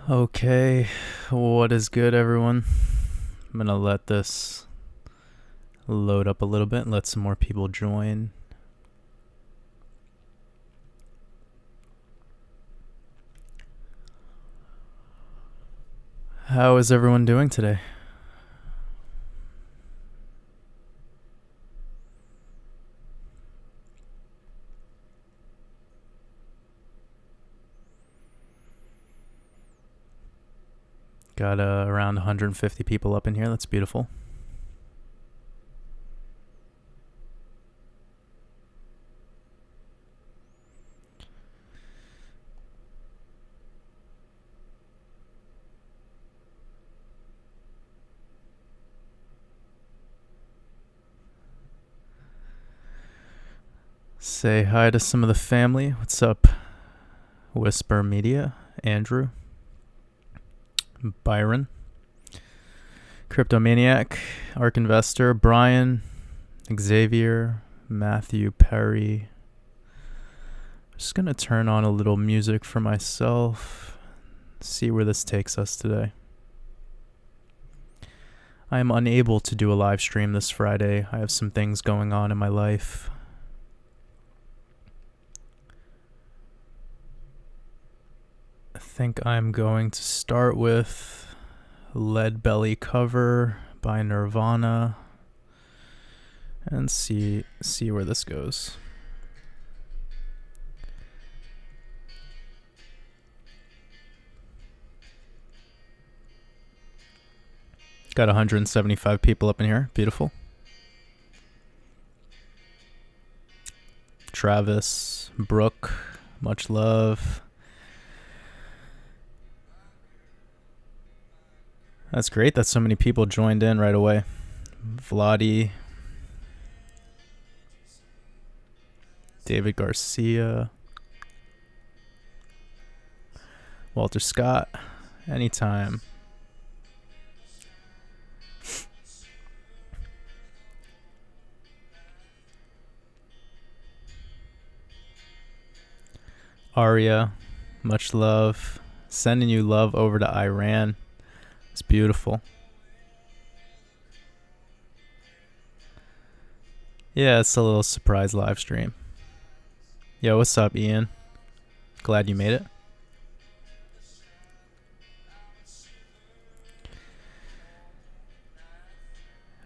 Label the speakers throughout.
Speaker 1: Okay, what is good, everyone? I'm gonna let this load up a little bit and let some more people join. How is everyone doing today? Got around 150 people up in here. That's beautiful. Say hi to some of the family. What's up? Whisper Media, Andrew, Byron, Cryptomaniac, Ark Investor, Brian, Xavier, Matthew Perry. Just gonna turn on a little music for myself, see where this takes us today. I am unable to do a live stream this Friday. I have some things going on in my life. I think I'm going to start with Lead Belly Cover by Nirvana and see where this goes. Got 175 people up in here. Beautiful. Travis, Brooke, much love. That's great that so many people joined in right away. Vladi, David Garcia, Walter Scott, anytime. Aria, much love. Sending you love over to Iran. It's beautiful. Yeah, it's a little surprise live stream. Yo, what's up, Ian? Glad you made it.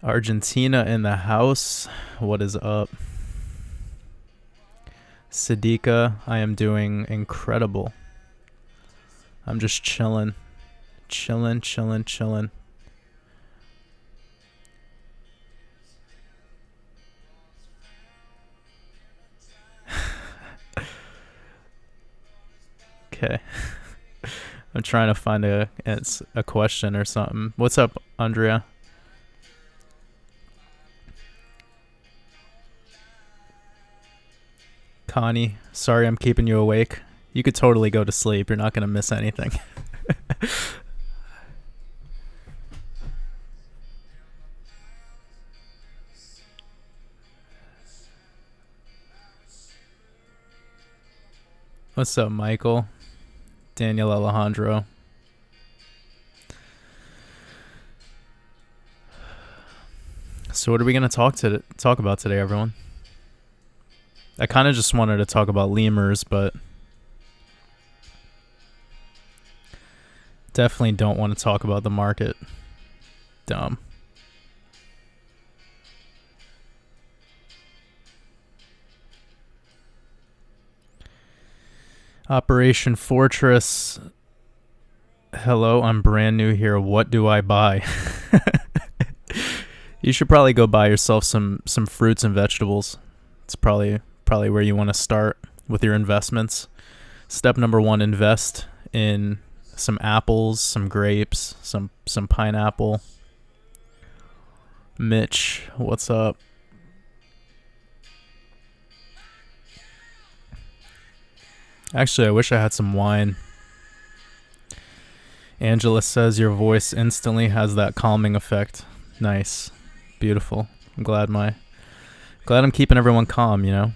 Speaker 1: Argentina in the house. What is up? Siddiqa, I am doing incredible. I'm just chilling. Chilling. Okay. I'm trying to find a question or something. What's up, Andrea? Connie, sorry I'm keeping you awake. You could totally go to sleep. You're not going to miss anything. What's up, Michael? Daniel Alejandro. So what are we going to talk about today, everyone? I kind of just wanted to talk about lemurs, but definitely don't want to talk about the market. Dumb. Operation Fortress. Hello, I'm brand new here. What do I buy? You should probably go buy yourself some fruits and vegetables. It's probably where you want to start with your investments. Step number 1, invest in some apples, some grapes, some pineapple. Mitch, what's up? Actually, I wish I had some wine. Angela says your voice instantly has that calming effect. Nice. Beautiful. I'm glad I'm keeping everyone calm, you know?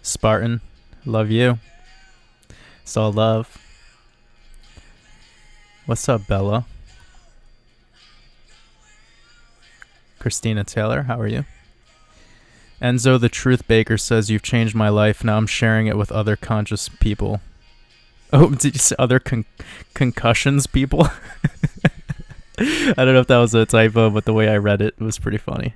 Speaker 1: Spartan, love you. It's all love. What's up, Bella? Christina Taylor, how are you? Enzo the Truth Baker says, you've changed my life. Now I'm sharing it with other conscious people. Oh, did you say other concussions people? I don't know if that was a typo, but the way I read it was pretty funny.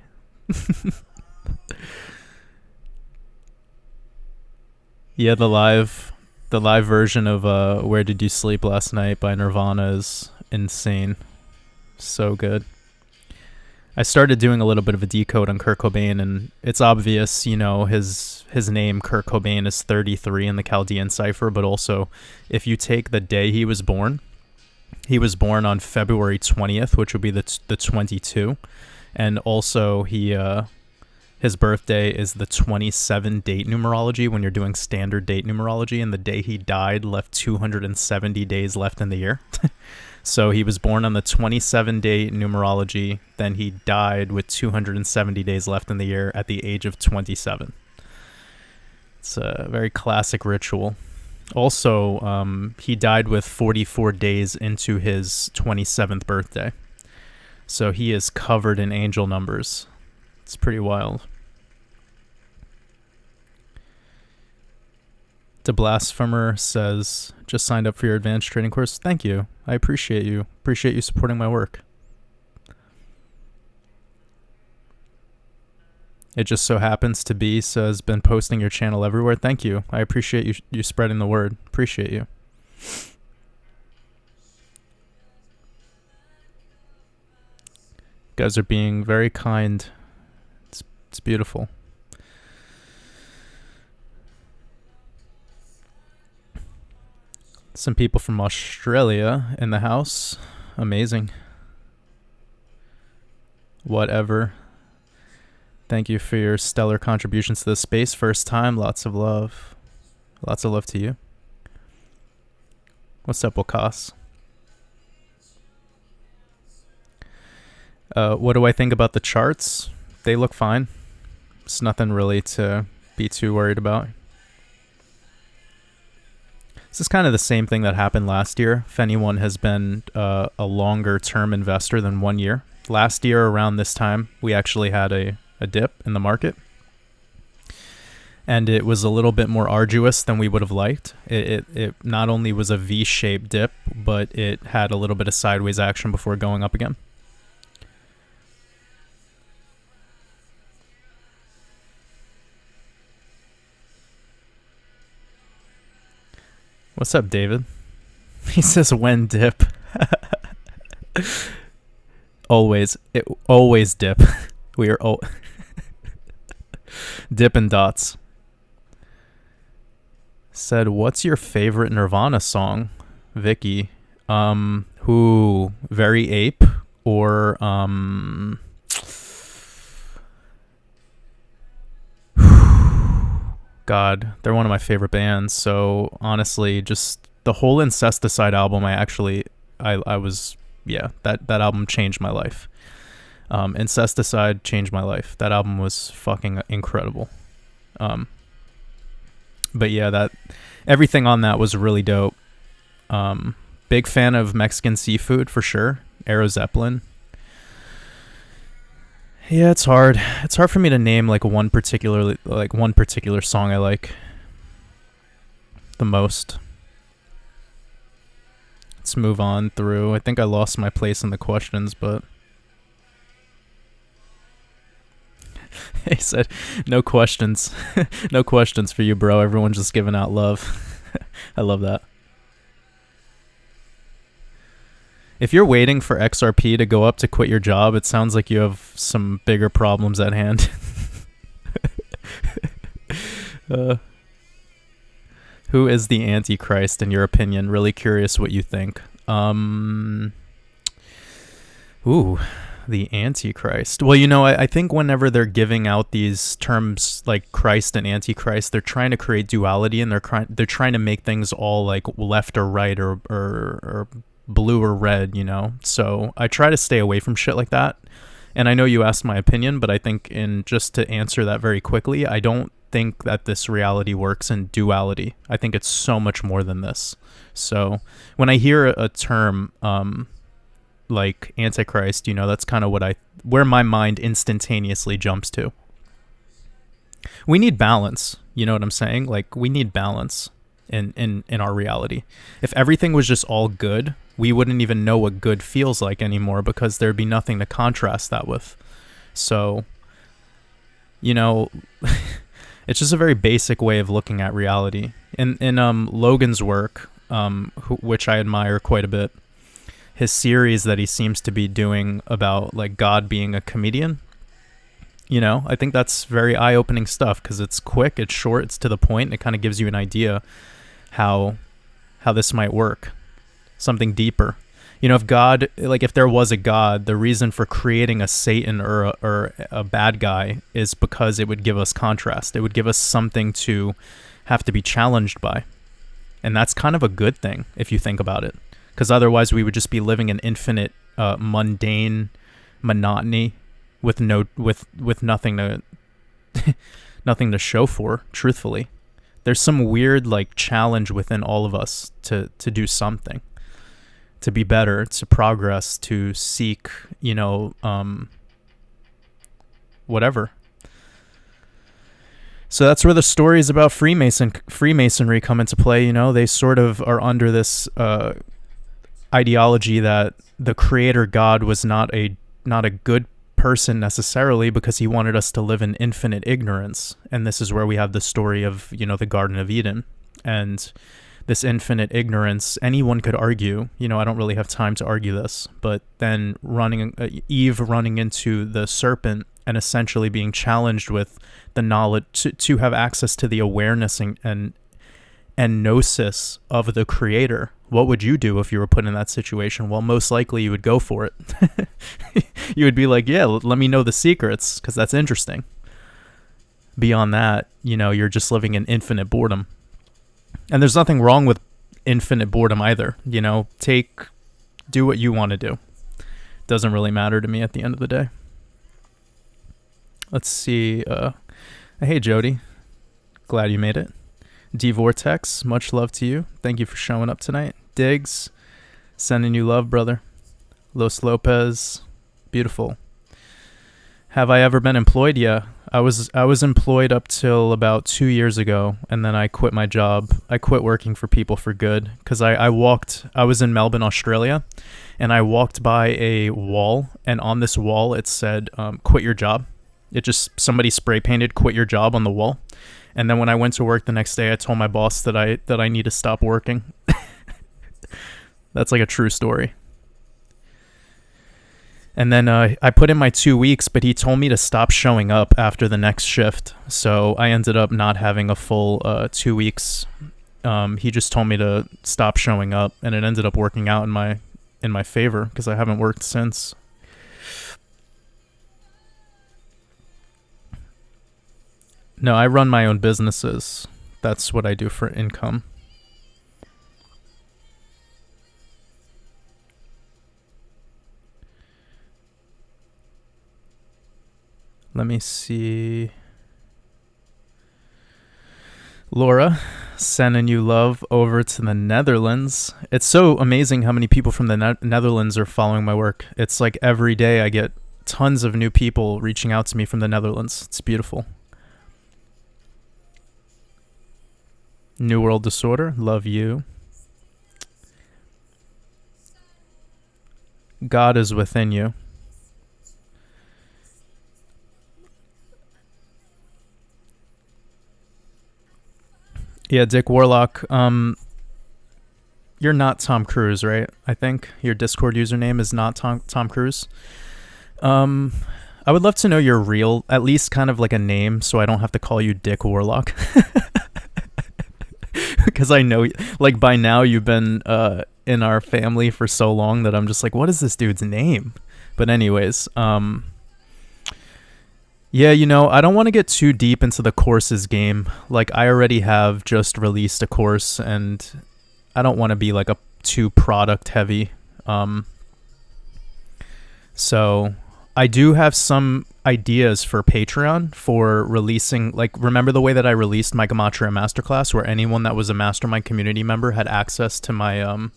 Speaker 1: Yeah, the live version of Where Did You Sleep Last Night by Nirvana is insane. So good. I started doing a little bit of a decode on Kurt Cobain, and it's obvious, you know, his name, Kurt Cobain, is 33 in the Chaldean cipher, but also if you take the day he was born on February 20th, which would be the 22, and also his birthday is the 27 date numerology when you're doing standard date numerology, and the day he died left 270 days left in the year. So he was born on the 27 day numerology, then he died with 270 days left in the year at the age of 27. It's a very classic ritual. Also, he died with 44 days into his 27th birthday. So he is covered in angel numbers. It's pretty wild. The Blasphemer says, just signed up for your advanced trading course. Thank you. I appreciate you. Appreciate you supporting my work. It just so happens to be, says, been posting your channel everywhere. Thank you. I appreciate you spreading the word. Appreciate you. You guys are being very kind. It's beautiful. Some people from Australia in the house. Amazing. Whatever. Thank you for your stellar contributions to this space. First time. Lots of love. Lots of love to you. What's up, Wakas? What do I think about the charts? They look fine. It's nothing really to be too worried about. This is kind of the same thing that happened last year. If anyone has been a longer term investor than 1 year. Last year around this time, we actually had a dip in the market. And it was a little bit more arduous than we would have liked. It not only was a V-shaped dip, but it had a little bit of sideways action before going up again. What's up, David? He says, when dip. Always dip. We are Dippin' Dots. Said, what's your favorite Nirvana song? Vicky. Who? Very Ape or God, they're one of my favorite bands. So honestly, just the whole Incesticide album, I was, yeah, that album changed my life. Incesticide changed my life. That album was fucking incredible. But yeah, everything on that was really dope. Big fan of Mexican seafood for sure. Aero Zeppelin. Yeah, it's hard. It's hard for me to name one particular song I like the most. Let's move on through. I think I lost my place in the questions, but he said, no questions. No questions for you, bro. Everyone's just giving out love. I love that. If you're waiting for XRP to go up to quit your job, it sounds like you have some bigger problems at hand. Who is the Antichrist in your opinion? Really curious what you think. The Antichrist. Well, I think whenever they're giving out these terms like Christ and Antichrist, they're trying to create duality, and they're trying to make things all like left or right or blue or red, So I try to stay away from shit like that. And I know you asked my opinion, but I think just to answer that very quickly, I don't think that this reality works in duality. I think it's so much more than this. So when I hear a term like Antichrist, that's kind of where my mind instantaneously jumps to. We need balance. You know what I'm saying? Like, we need balance in our reality. If everything was just all good, we wouldn't even know what good feels like anymore, because there'd be nothing to contrast that with. So, it's just a very basic way of looking at reality. In Logan's work, which I admire quite a bit, his series that he seems to be doing about like God being a comedian, I think that's very eye-opening stuff, because it's quick, it's short, it's to the point, and it kind of gives you an idea how this might work. Something deeper. If God, like if there was a God, the reason for creating a Satan or a bad guy is because it would give us contrast. It would give us something to have to be challenged by. And that's kind of a good thing if you think about it. Because otherwise we would just be living in infinite mundane monotony with nothing to nothing to show for, truthfully. There's some weird like challenge within all of us to do something, to be better, to progress, to seek, whatever. So that's where the stories about Freemasonry come into play. They sort of are under this ideology that the creator God was not a good person necessarily, because he wanted us to live in infinite ignorance. And this is where we have the story of, the Garden of Eden. And this infinite ignorance, anyone could argue, I don't really have time to argue this, but then Eve running into the serpent and essentially being challenged with the knowledge to have access to the awareness and gnosis of the creator. What would you do if you were put in that situation? Well, most likely you would go for it. You would be like, yeah, let me know the secrets, because that's interesting. Beyond that, you're just living in infinite boredom. And there's nothing wrong with infinite boredom either. Do what you want to do. Doesn't really matter to me at the end of the day. Let's see. Hey, Jody. Glad you made it. D Vortex, much love to you. Thank you for showing up tonight. Diggs, sending you love, brother. Los Lopez, beautiful. Have I ever been employed? Yeah, I was employed up till about 2 years ago, and then I quit my job. I quit working for people for good, because I was in Melbourne, Australia, and I walked by a wall, and on this wall it said, quit your job. Somebody spray painted quit your job on the wall. And then when I went to work the next day, I told my boss that I need to stop working. That's like a true story. And then I put in my 2 weeks, but he told me to stop showing up after the next shift. So I ended up not having a full 2 weeks. He just told me to stop showing up, and it ended up working out in my favor, because I haven't worked since. No, I run my own businesses. That's what I do for income. Let me see. Laura, sending you love over to the Netherlands. It's so amazing how many people from the Netherlands are following my work. It's like every day I get tons of new people reaching out to me from the Netherlands. It's beautiful. New World Disorder, love you. God is within you. Yeah, Dick Warlock, you're not Tom Cruise, right? I think your Discord username is not Tom Cruise. I would love to know your real, at least kind of like a name, so I don't have to call you Dick Warlock. Because I know, like, by now you've been in our family for so long that I'm just like, what is this dude's name? But anyways, yeah, I don't want to get too deep into the courses game. Like, I already have just released a course, and I don't want to be like too product heavy. So I do have some ideas for Patreon for releasing, like, remember the way that I released my Gematria Masterclass, where anyone that was a Mastermind community member had access to my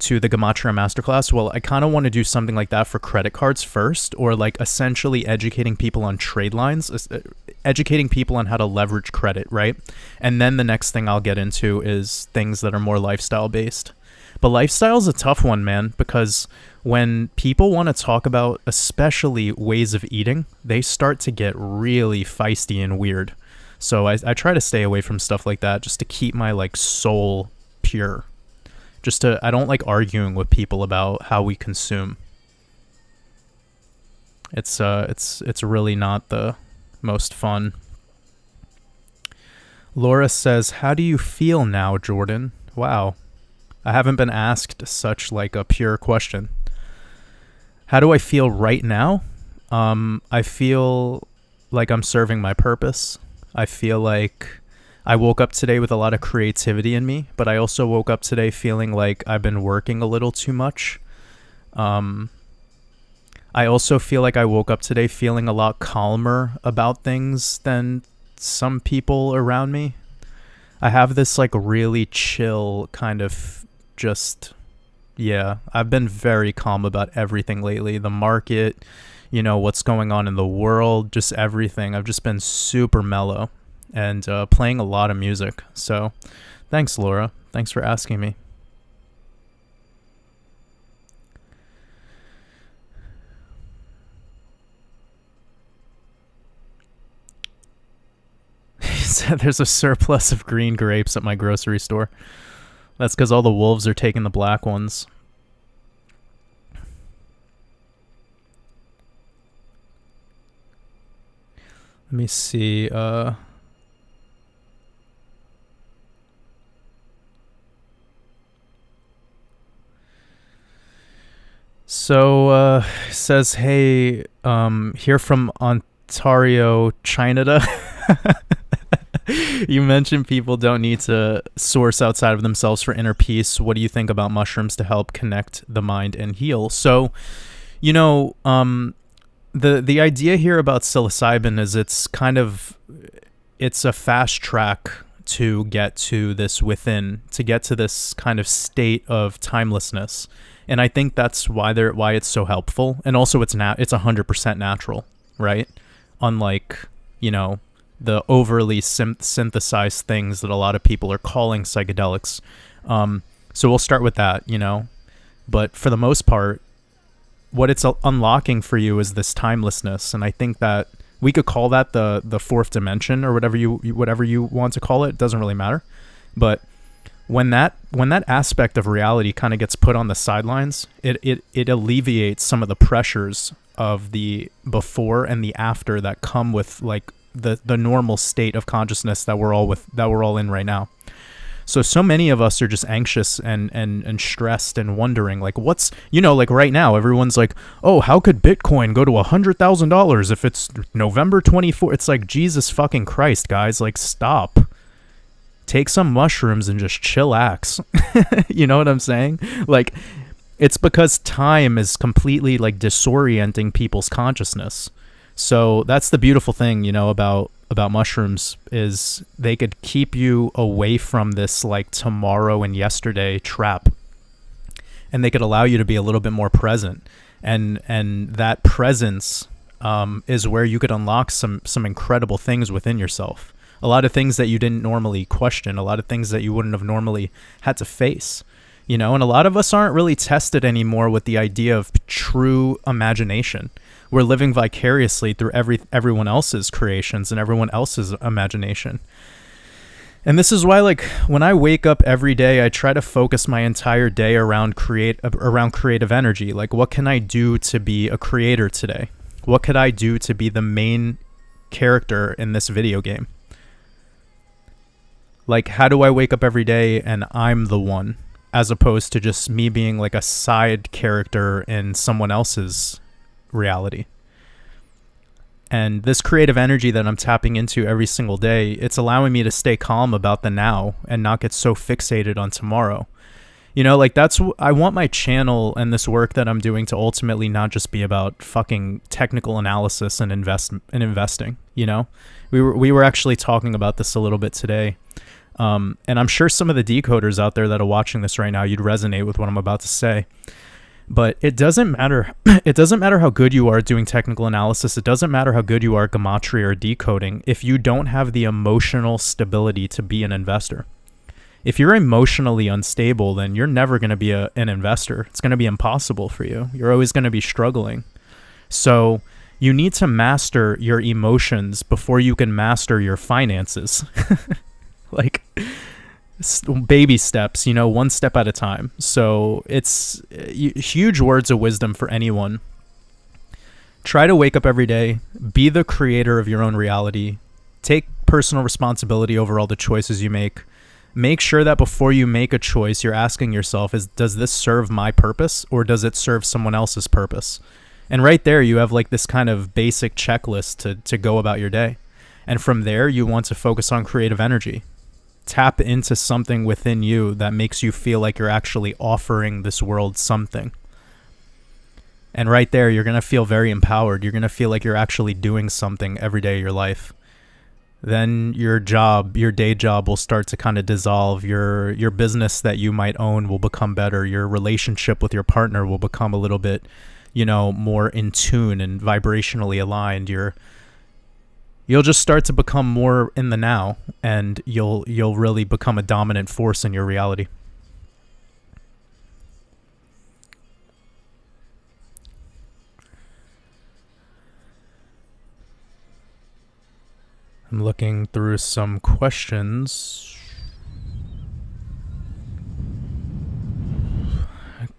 Speaker 1: to the Gematria Masterclass? Well, I kind of want to do something like that for credit cards first, or like essentially educating people on trade lines, educating people on how to leverage credit, right? And then the next thing I'll get into is things that are more lifestyle based. But lifestyle is a tough one, man, because when people want to talk about especially ways of eating, they start to get really feisty and weird. So I try to stay away from stuff like that just to keep my like soul pure. I don't like arguing with people about how we consume. It's really not the most fun. Laura says, "How do you feel now, Jordan?" Wow. I haven't been asked such like a pure question. How do I feel right now? I feel like I'm serving my purpose. I feel like I woke up today with a lot of creativity in me, but I also woke up today feeling like I've been working a little too much. I also feel like I woke up today feeling a lot calmer about things than some people around me. I have this like really chill kind of I've been very calm about everything lately. The market, what's going on in the world, just everything. I've just been super mellow and playing a lot of music. So thanks, Laura. Thanks for asking me. He said there's a surplus of green grapes at my grocery store. That's because all the wolves are taking the black ones. Let me see. Says, hey, here from Ontario, Canada. You mentioned people don't need to source outside of themselves for inner peace. What do you think about mushrooms to help connect the mind and heal? So, the idea here about psilocybin is it's a fast track to get to this to get to this kind of state of timelessness. And I think that's why it's so helpful. And also it's 100% natural, right? Unlike, the overly synthesized things that a lot of people are calling psychedelics. So we'll start with that, but for the most part, what it's unlocking for you is this timelessness. And I think that we could call that the fourth dimension or whatever you want to call it. It doesn't really matter. But when that aspect of reality kind of gets put on the sidelines, it alleviates some of the pressures of the before and the after that come with like the normal state of consciousness that we're all in right now. So many of us are just anxious and stressed and wondering like what's, like right now everyone's like, oh, how could Bitcoin go to $100,000 if it's November 24th? It's like, Jesus fucking Christ, guys, like stop. Take some mushrooms and just chillax. You know what I'm saying? Like, it's because time is completely like disorienting people's consciousness. So that's the beautiful thing, about mushrooms is they could keep you away from this like tomorrow and yesterday trap. And they could allow you to be a little bit more present. And that presence is where you could unlock some incredible things within yourself. A lot of things that you didn't normally question, a lot of things that you wouldn't have normally had to face, and a lot of us aren't really tested anymore with the idea of true imagination. We're living vicariously through everyone else's creations and everyone else's imagination. And this is why, like, when I wake up every day, I try to focus my entire day around creative energy. Like, what can I do to be a creator today? What could I do to be the main character in this video game? Like, how do I wake up every day and I'm the one, as opposed to just me being like a side character in someone else's reality? And this creative energy that I'm tapping into every single day, it's allowing me to stay calm about the now and not get so fixated on tomorrow. Like I want my channel and this work that I'm doing to ultimately not just be about fucking technical analysis and investing. We were actually talking about this a little bit today. And I'm sure some of the decoders out there that are watching this right now, you'd resonate with what I'm about to say. But it doesn't matter. It doesn't matter how good you are at doing technical analysis. It doesn't matter how good you are at gematria or decoding if you don't have the emotional stability to be an investor. If you're emotionally unstable, then you're never going to be an investor. It's going to be impossible for you. You're always going to be struggling. So you need to master your emotions before you can master your finances. Like baby steps, one step at a time. So it's huge words of wisdom for anyone. Try to wake up every day, be the creator of your own reality, take personal responsibility over all the choices you make. Make sure that before you make a choice, you're asking yourself, does this serve my purpose or does it serve someone else's purpose? And right there, you have like this kind of basic checklist to go about your day. And from there, you want to focus on creative energy. Tap into something within you that makes you feel like you're actually offering this world something. And right there, you're going to feel very empowered. You're going to feel like you're actually doing something every day of your life. Then your day job will start to kind of dissolve. Your business that you might own will become better. Your relationship with your partner will become a little bit, more in tune and vibrationally aligned. You'll just start to become more in the now, and you'll really become a dominant force in your reality. I'm looking through some questions.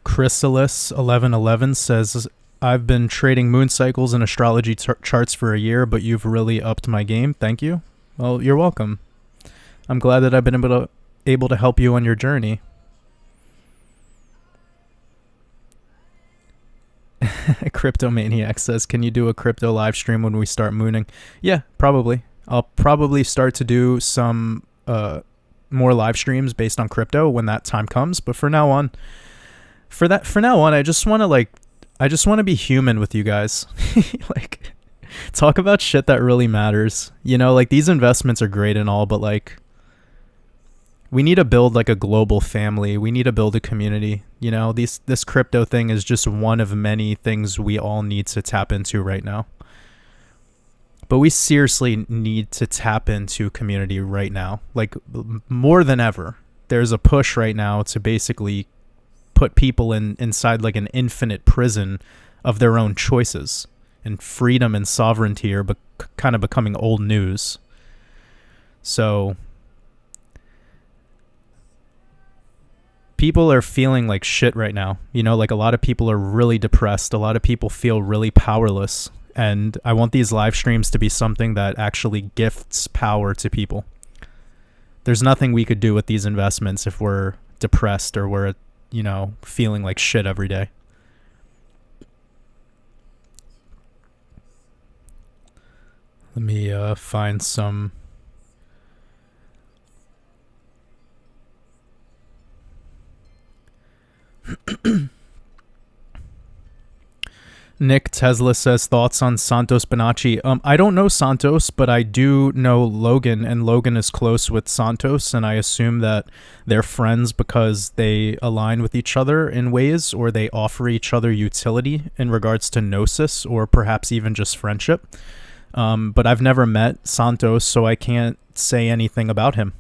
Speaker 1: Chrysalis1111 says, I've been trading moon cycles and astrology charts for a year, but you've really upped my game. Thank you. Well, you're welcome. I'm glad that I've been able to help you on your journey. Cryptomaniac says, can you do a crypto live stream when we start mooning? Yeah, probably. I'll probably start to do some more live streams based on crypto when that time comes. But for now on, I just want to be human with you guys. Like, talk about shit that really matters. Like, these investments are great and all, but like, we need to build like a global family. We need to build a community. This crypto thing is just one of many things we all need to tap into right now. But we seriously need to tap into community right now, like more than ever. There's a push right now to basically put people inside like an infinite prison of their own choices, and freedom and sovereignty are kind of becoming old news. So people are feeling like shit right now. Like a lot of people are really depressed. A lot of people feel really powerless. And I want these live streams to be something that actually gifts power to people. There's nothing we could do with these investments if we're depressed or we're, feeling like shit every day. Let me find some... Nick Tesla says, thoughts on Santos Bonacci. I don't know Santos, but I do know Logan, and Logan is close with Santos, and I assume that they're friends because they align with each other in ways, or they offer each other utility in regards to gnosis, or perhaps even just friendship. But I've never met Santos, so I can't say anything about him.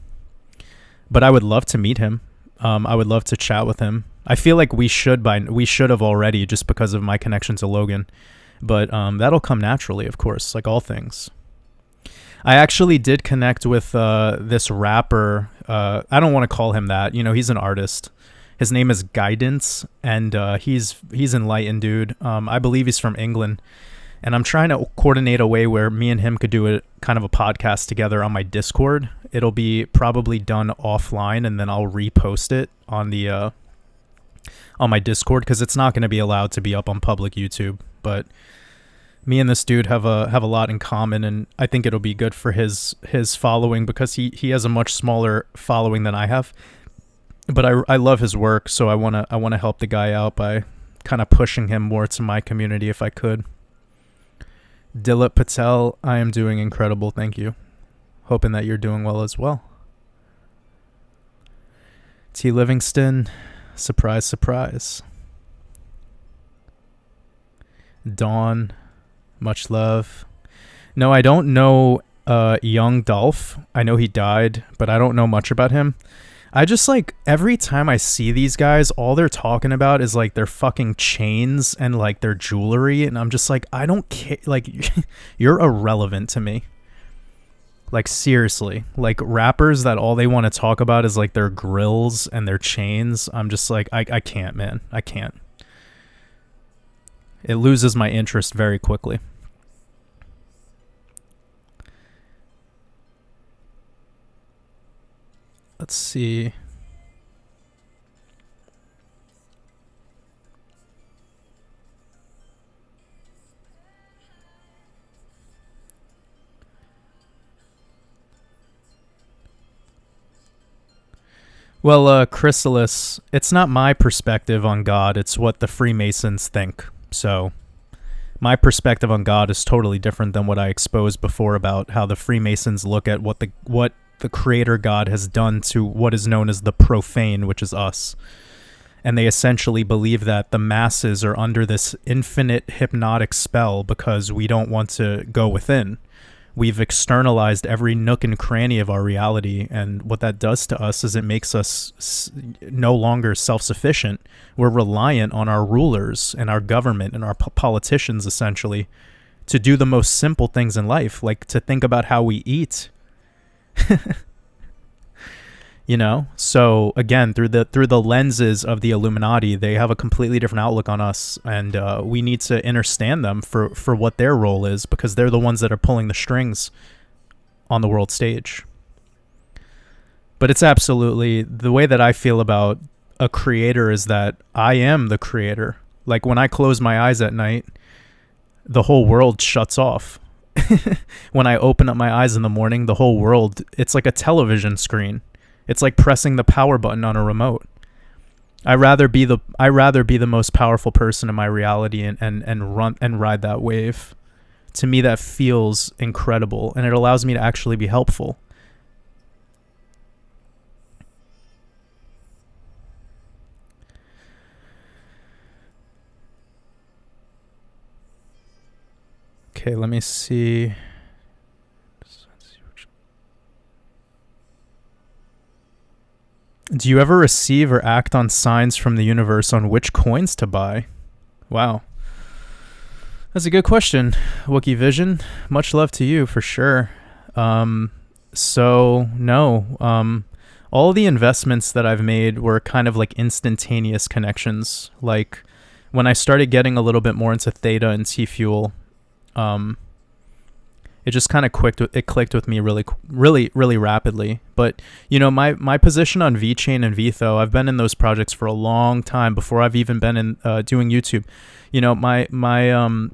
Speaker 1: But I would love to meet him. I would love to chat with him. I feel like we should have already, just because of my connection to Logan, but that'll come naturally, of course, like all things. I actually did connect with this rapper. I don't want to call him that. He's an artist. His name is Guidance, and he's enlightened, dude. I believe he's from England, and I'm trying to coordinate a way where me and him could do a kind of a podcast together on my Discord. It'll be probably done offline, and then I'll repost it on the on my Discord, because it's not going to be allowed to be up on public YouTube. But me and this dude have a lot in common, and I think it'll be good for his following, because he has a much smaller following than I have. but I love his work, so I wanna help the guy out by kind of pushing him more to my community if I could. Dilip Patel, I am doing incredible, thank you. Hoping that you're doing well as well. T. Livingston, surprise, surprise. Dawn, much love. No, I don't know Young Dolph. I know he died, but I don't know much about him. I just like every time I see these guys, all they're talking about is like their fucking chains and like their jewelry, and I'm just like, I don't care. Like, you're irrelevant to me. Like, seriously, like rappers that all they want to talk about is like their grills and their chains. I'm just like, I can't, man. I can't. It loses my interest very quickly. Let's see. Well, Chrysalis, it's not my perspective on God. It's what the Freemasons think. So my perspective on God is totally different than what I exposed before about how the Freemasons look at what the creator God has done to what is known as the profane, which is us. And they essentially believe that the masses are under this infinite hypnotic spell because we don't want to go within. We've externalized every nook and cranny of our reality, and what that does to us is it makes us no longer self-sufficient. We're reliant on our rulers and our government and our politicians, essentially, to do the most simple things in life, like to think about how we eat. You know, so again, through the lenses of the Illuminati, they have a completely different outlook on us, and we need to understand them for what their role is, because they're the ones that are pulling the strings on the world stage. But it's absolutely the way that I feel about a creator is that I am the creator. Like when I close my eyes at night, the whole world shuts off. When I open up my eyes in the morning, the whole world, it's like a television screen. It's like pressing the power button on a remote. I'd rather be the most powerful person in my reality and run and ride that wave. To me, that feels incredible, and it allows me to actually be helpful. Okay, let me see. Do you ever receive or act on signs from the universe on which coins to buy? Wow. That's a good question, Wookie Vision. Much love to you, for sure. So, no. All the investments that I've made were kind of like instantaneous connections. Like, when I started getting a little bit more into Theta and T-Fuel, it just kind of clicked with me really rapidly. But, you know, my position on VeChain and VeTho, I've been in those projects for a long time before I've even been in doing YouTube. You know, my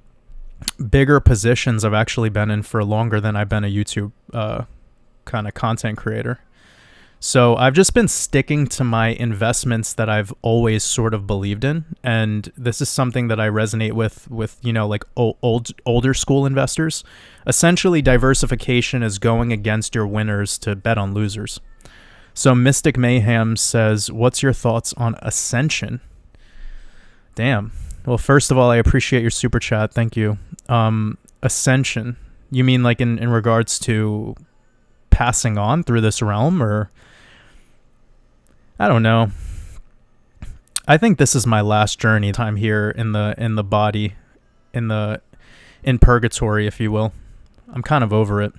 Speaker 1: bigger positions I've actually been in for longer than I've been a YouTube kind of content creator. So I've just been sticking to my investments that I've always sort of believed in, and this is something that I resonate with you know, like older school investors. Essentially, diversification is going against your winners to bet on losers. So Mystic Mayhem says, "What's your thoughts on Ascension?" Damn. Well, first of all, I appreciate your super chat. Thank you. Ascension. You mean like in regards to passing on through this realm, or? I don't know. I think this is my last journey time here in the body, in purgatory, if you will. I'm kind of over it.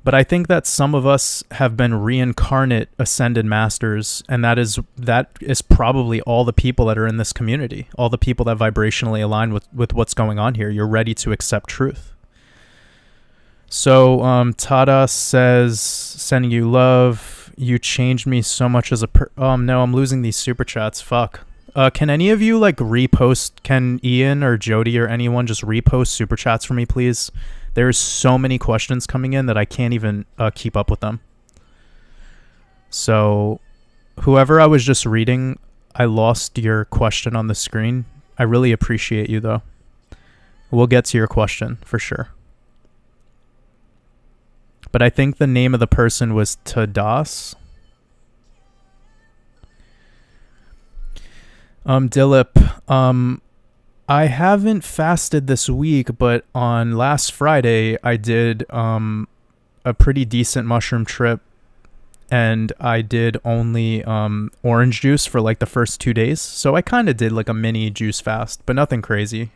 Speaker 1: But I think that some of us have been reincarnate ascended masters, and that is probably all the people that are in this community, all the people that vibrationally align with what's going on here. You're ready to accept truth. So Tada says, sending you love. You changed me so much as a no, I'm losing these super chats. Fuck. Can any of you like repost? Can Ian or Jody or anyone just repost super chats for me, please? There's so many questions coming in that I can't even keep up with them. So whoever I was just reading, I lost your question on the screen. I really appreciate you, though. We'll get to your question for sure. But I think the name of the person was Tadas. Dilip, I haven't fasted this week, but on last Friday, I did a pretty decent mushroom trip, and I did only orange juice for like the first 2 days. So I kind of did like a mini juice fast, but nothing crazy.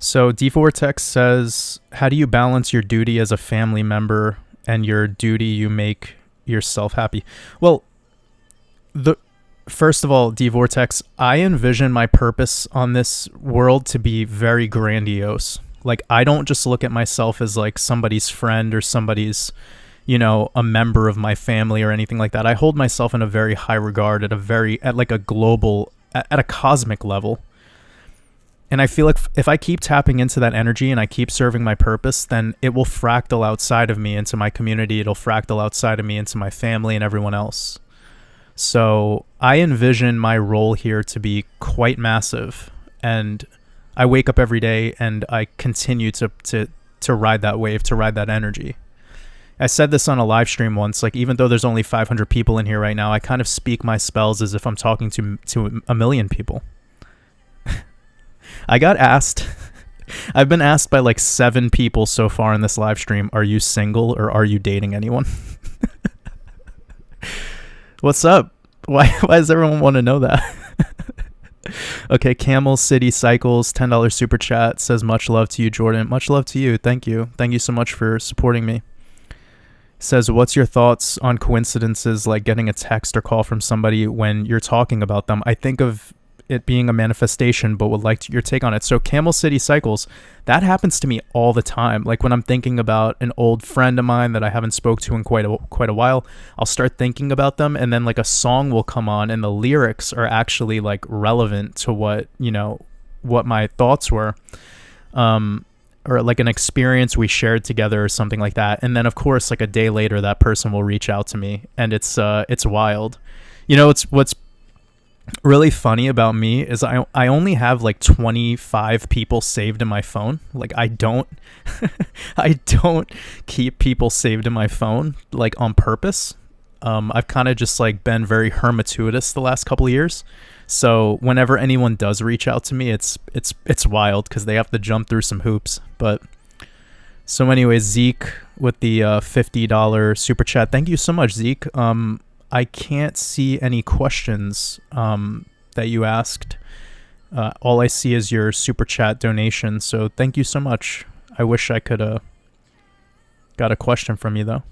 Speaker 1: So D4Tex says, how do you balance your duty as a family member and your duty you make yourself happy? Well, first of all, D-Vortex, I envision my purpose on this world to be very grandiose. Like, I don't just look at myself as like somebody's friend or somebody's, a member of my family or anything like that. I hold myself in a very high regard at like a global, at a cosmic level. And I feel like if I keep tapping into that energy and I keep serving my purpose, then it will fractal outside of me into my community. It'll fractal outside of me into my family and everyone else. So I envision my role here to be quite massive. And I wake up every day and I continue to ride that wave, to ride that energy. I said this on a live stream once, like even though there's only 500 people in here right now, I kind of speak my spells as if I'm talking to a million people. I got asked, I've been asked by like 7 people so far in this live stream, are you single or are you dating anyone? What's up? Why does everyone want to know that? Okay, Camel City Cycles, $10 super chat, says much love to you, Jordan. Much love to you. Thank you. Thank you so much for supporting me. Says, what's your thoughts on coincidences like getting a text or call from somebody when you're talking about them? I think of it being a manifestation, but would like your take on it. So Camel City Cycles, that happens to me all the time. Like when I'm thinking about an old friend of mine that I haven't spoke to in quite a while, I'll start thinking about them, and then like a song will come on and the lyrics are actually like relevant to what my thoughts were, or like an experience we shared together or something like that. And then of course like a day later that person will reach out to me, and it's wild. What's really funny about me is I only have like 25 people saved in my phone. Like I don't keep people saved in my phone like on purpose. I've kind of just like been very hermituitous the last couple of years. So whenever anyone does reach out to me, it's wild because they have to jump through some hoops. But so anyways, Zeke with the $50 super chat. Thank you so much, Zeke. I can't see any questions that you asked. All I see is your super chat donation. So thank you so much. I wish I could got a question from you though.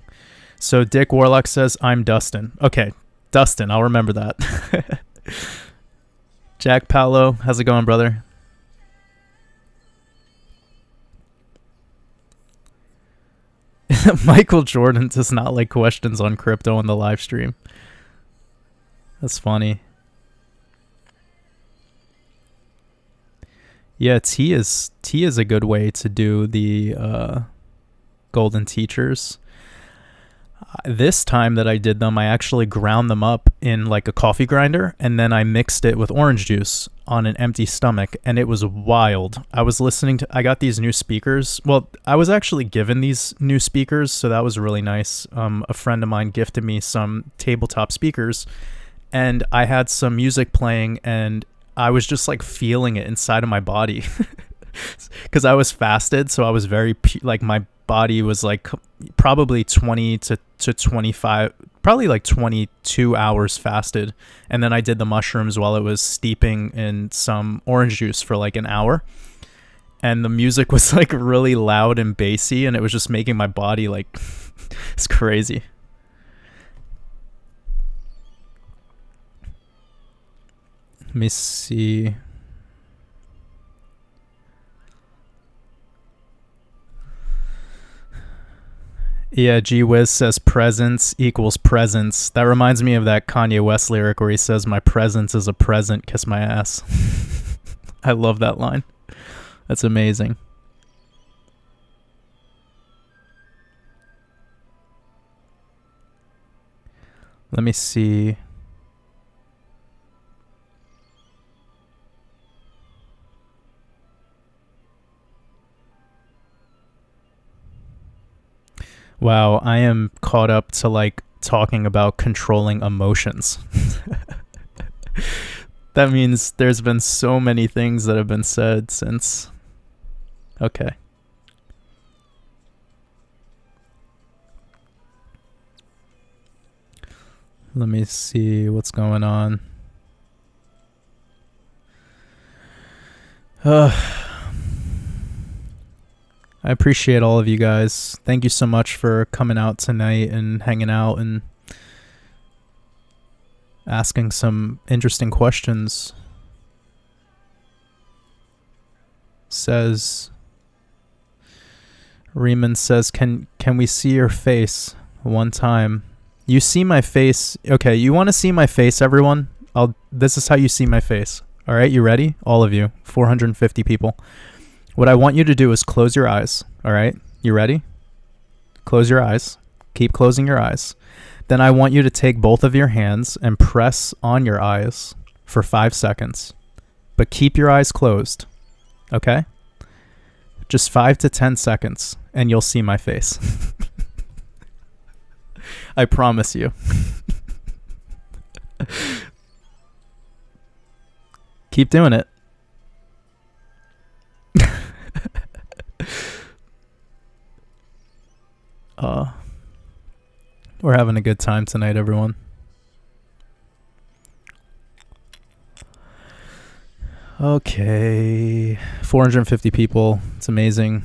Speaker 1: So Dick Warlock says, I'm Dustin. Okay, Dustin, I'll remember that. Jack Paolo, how's it going, brother? Michael Jordan does not like questions on crypto on the live stream. That's funny. Yeah, tea is a good way to do the golden teachers. This time that I did them, I actually ground them up in like a coffee grinder, and then I mixed it with orange juice on an empty stomach, and it was wild. I got these new speakers. Well, I was actually given these new speakers, so that was really nice. A friend of mine gifted me some tabletop speakers, and I had some music playing, and I was just like feeling it inside of my body because I was fasted, so I was very like my body was like probably 20 to 25, probably like 22 hours fasted, and then I did the mushrooms while it was steeping in some orange juice for like an hour, and the music was like really loud and bassy, and it was just making my body like it's crazy. Let me see. Yeah, G Wiz says presence equals presence. That reminds me of that Kanye West lyric where he says, my presence is a present, kiss my ass. I love that line. That's amazing. Let me see. Wow, I am caught up to like talking about controlling emotions. That means there's been so many things that have been said since. Okay. Let me see what's going on. I appreciate all of you guys. Thank you so much for coming out tonight and hanging out and asking some interesting questions. Riemann says, can we see your face one time? You see my face. Okay, you want to see my face, everyone? This is how you see my face. All right, you ready? All of you, 450 people. What I want you to do is close your eyes, all right? You ready? Close your eyes. Keep closing your eyes. Then I want you to take both of your hands and press on your eyes for 5 seconds. But keep your eyes closed, okay? Just 5 to 10 seconds, and you'll see my face. I promise you. Keep doing it. We're having a good time tonight, everyone. Okay. 450 people. It's amazing.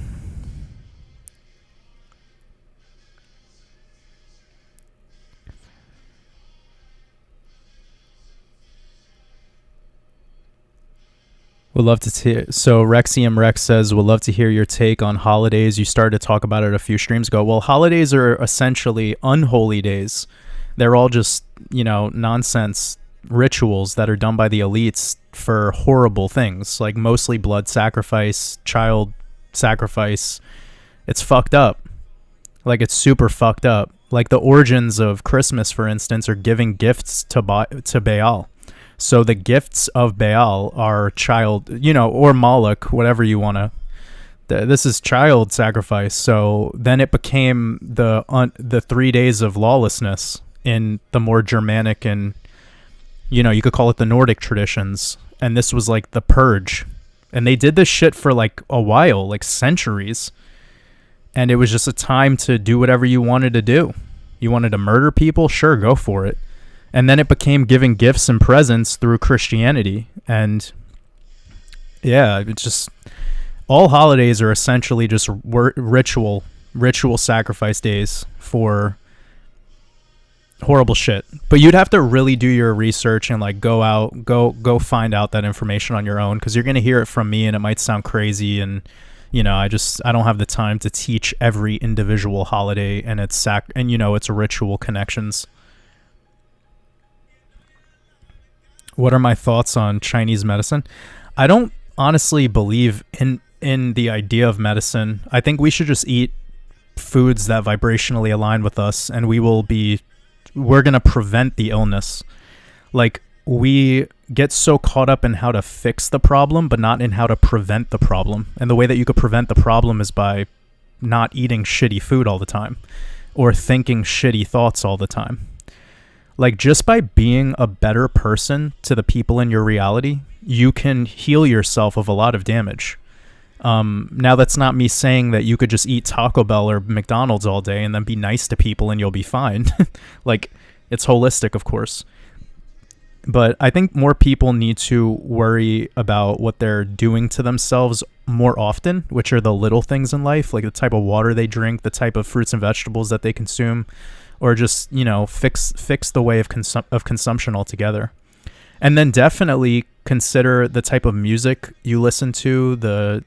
Speaker 1: Would love to hear. So Rexium Rex says, would love to hear your take on holidays. You started to talk about it a few streams ago. Well, holidays are essentially unholy days. They're all just, nonsense rituals that are done by the elites for horrible things, like mostly blood sacrifice, child sacrifice. It's fucked up. Like, it's super fucked up. Like, the origins of Christmas, for instance, are giving gifts to Baal. So the gifts of Baal are child, or Moloch, whatever you want to. This is child sacrifice. So then it became the 3 days of lawlessness in the more Germanic and, you could call it the Nordic traditions. And this was like the purge. And they did this shit for like a while, like centuries. And it was just a time to do whatever you wanted to do. You wanted to murder people? Sure, go for it. And then it became giving gifts and presents through Christianity. And yeah, it's just, all holidays are essentially just ritual sacrifice days for horrible shit. But you'd have to really do your research and like go find out that information on your own, because you're going to hear it from me and it might sound crazy. And I don't have the time to teach every individual holiday and its its ritual connections. What are my thoughts on Chinese medicine? I don't honestly believe in the idea of medicine. I think we should just eat foods that vibrationally align with us, and we're going to prevent the illness. Like, we get so caught up in how to fix the problem, but not in how to prevent the problem. And the way that you could prevent the problem is by not eating shitty food all the time or thinking shitty thoughts all the time. Like, just by being a better person to the people in your reality, you can heal yourself of a lot of damage. Now, that's not me saying that you could just eat Taco Bell or McDonald's all day and then be nice to people and you'll be fine. Like, it's holistic, of course. But I think more people need to worry about what they're doing to themselves more often, which are the little things in life, like the type of water they drink, the type of fruits and vegetables that they consume, or just, fix the way of consumption altogether. And then definitely consider the type of music you listen to, the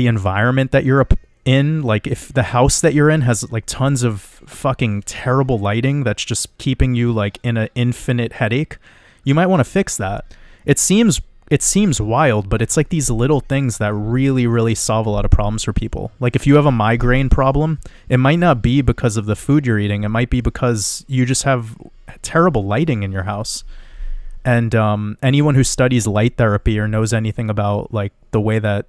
Speaker 1: environment that you're in. Like, if the house that you're in has like tons of fucking terrible lighting that's just keeping you like in an infinite headache, you might want to fix that. It seems it seems wild, but it's like these little things that really, really solve a lot of problems for people. Like if you have a migraine problem, it might not be because of the food you're eating. It might be because you just have terrible lighting in your house. And anyone who studies light therapy or knows anything about like the way that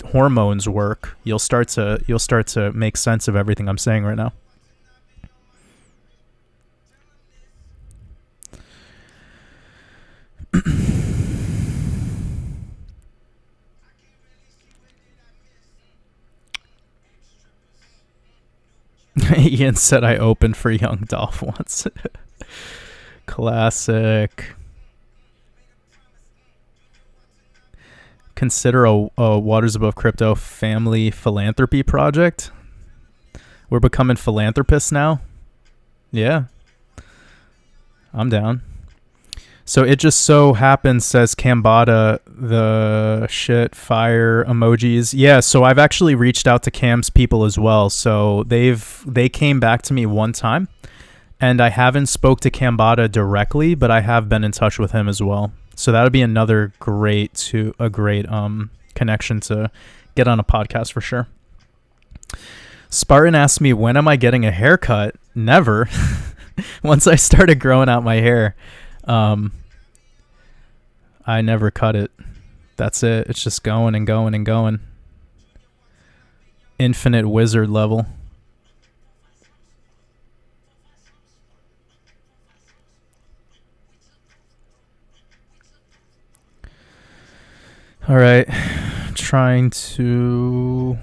Speaker 1: hormones work, you'll start to make sense of everything I'm saying right now. Ian said I opened for Young Dolph once. Classic. Consider a Waters Above Crypto family philanthropy project. We're becoming philanthropists now. Yeah. I'm down. So it just so happens, says Cambada, the shit fire emojis. Yeah, so I've actually reached out to Cam's people as well. So they came back to me one time, and I haven't spoke to Cambada directly, but I have been in touch with him as well. So that would be another great connection to get on a podcast for sure. Spartan asked me, when am I getting a haircut? Never. Once I started growing out my hair, I never cut it. That's it. It's just going and going and going. Infinite wizard level. All right. Trying to...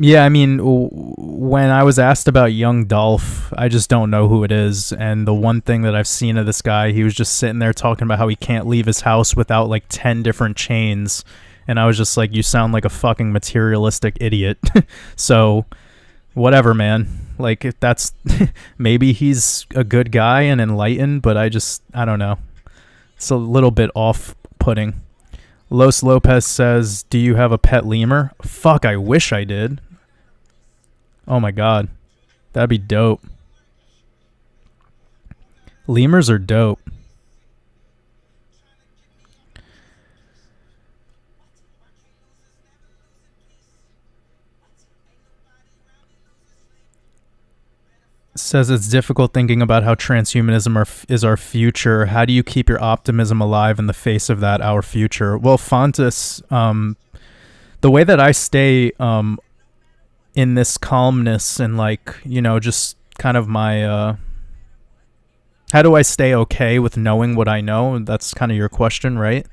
Speaker 1: Yeah, I mean, when I was asked about Young Dolph, I just don't know who it is. And the one thing that I've seen of this guy, he was just sitting there talking about how he can't leave his house without like 10 different chains. And I was just like, you sound like a fucking materialistic idiot. So whatever, man. Like if that's maybe he's a good guy and enlightened, but I don't know. It's a little bit off-putting. Los Lopez says, do you have a pet lemur? Fuck, I wish I did. Oh my god. That'd be dope. Lemurs are dope. Says it's difficult thinking about how transhumanism is our future. How do you keep your optimism alive in the face of that, our future? Well, Fontus, the way that I stay in this calmness and like, you know, just kind of my... how do I stay okay with knowing what I know? That's kind of your question, right?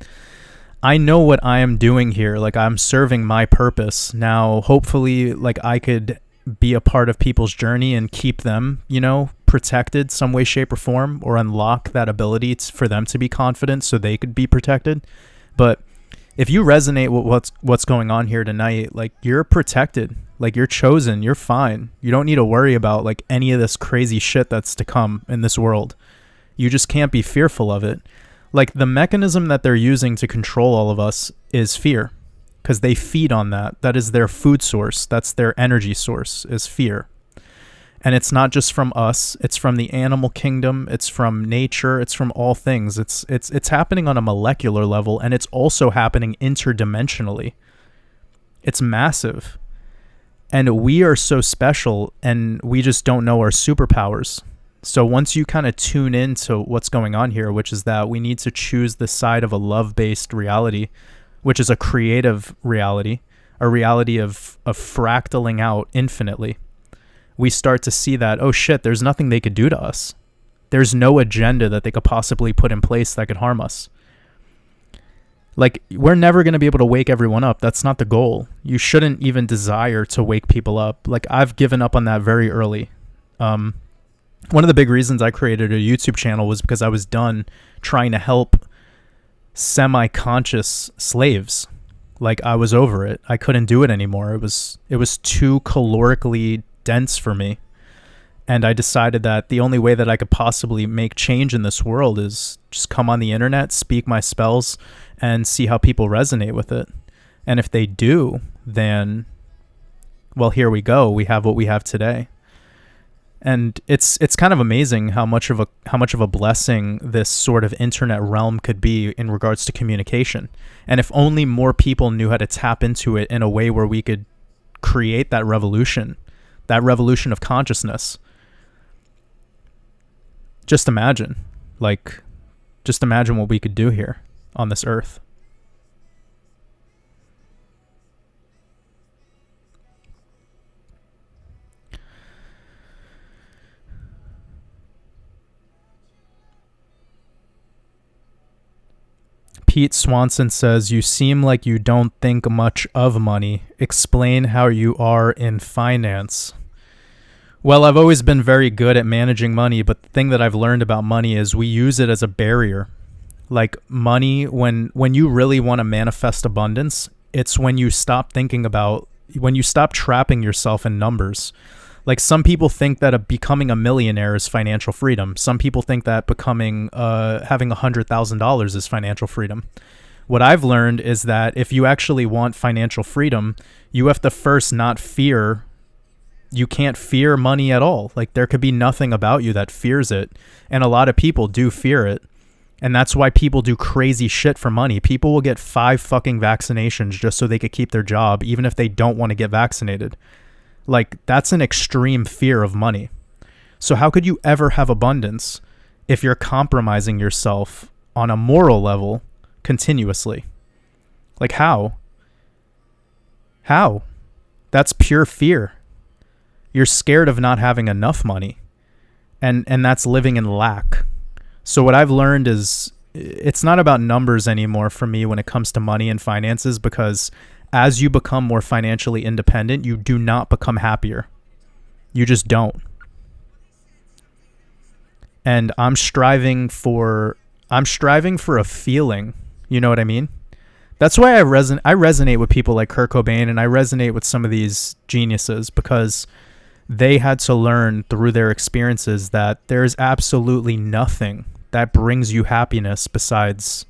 Speaker 1: I know what I am doing here. Like, I'm serving my purpose. Now, hopefully, like, I could be a part of people's journey and keep them, you know, protected some way, shape, or form, or unlock that ability for them to be confident so they could be protected. But if you resonate with what's going on here tonight, like, you're protected, like, you're chosen, you're fine. You don't need to worry about like any of this crazy shit that's to come in this world. You just can't be fearful of it. Like, the mechanism that they're using to control all of us is fear. Because they feed on that. That is their food source. That's their energy source, is fear. And it's not just from us. It's from the animal kingdom. It's from nature. It's from all things. It's happening on a molecular level, and it's also happening interdimensionally. It's massive. And we are so special, and we just don't know our superpowers. So once you kind of tune into what's going on here, which is that we need to choose the side of a love-based reality, which is a creative reality, a reality of fractaling out infinitely, we start to see that, oh shit, there's nothing they could do to us. There's no agenda that they could possibly put in place that could harm us. Like, we're never going to be able to wake everyone up. That's not the goal. You shouldn't even desire to wake people up. Like, I've given up on that very early. One of the big reasons I created a YouTube channel was because I was done trying to help semi-conscious slaves. Like, I was over it. I couldn't do it anymore. It was too calorically dense for me. And I decided that the only way that I could possibly make change in this world is just come on the internet, speak my spells, and see how people resonate with it. And if they do, then, well, here we go. We have what we have today. And it's kind of amazing how much of a blessing this sort of internet realm could be in regards to communication. And if only more people knew how to tap into it in a way where we could create that revolution of consciousness. Just imagine what we could do here on this earth. Pete Swanson says, you seem like you don't think much of money. Explain how you are in finance. Well, I've always been very good at managing money, but the thing that I've learned about money is we use it as a barrier. Like money, when you really want to manifest abundance, it's when you stop trapping yourself in numbers. Like some people think that becoming a millionaire is financial freedom. Some people think that having $100,000 is financial freedom. What I've learned is that if you actually want financial freedom, you have to first not fear. You can't fear money at all. Like there could be nothing about you that fears it. And a lot of people do fear it. And that's why people do crazy shit for money. People will get 5 fucking vaccinations just so they could keep their job, even if they don't want to get vaccinated. Like, that's an extreme fear of money. So how could you ever have abundance if you're compromising yourself on a moral level continuously? Like, how? How? That's pure fear. You're scared of not having enough money. And that's living in lack. So what I've learned is it's not about numbers anymore for me when it comes to money and finances, because as you become more financially independent, you do not become happier. You just don't. And I'm striving for a feeling. You know what I mean? That's why I resonate with people like Kurt Cobain, and I resonate with some of these geniuses, because they had to learn through their experiences that there is absolutely nothing that brings you happiness besides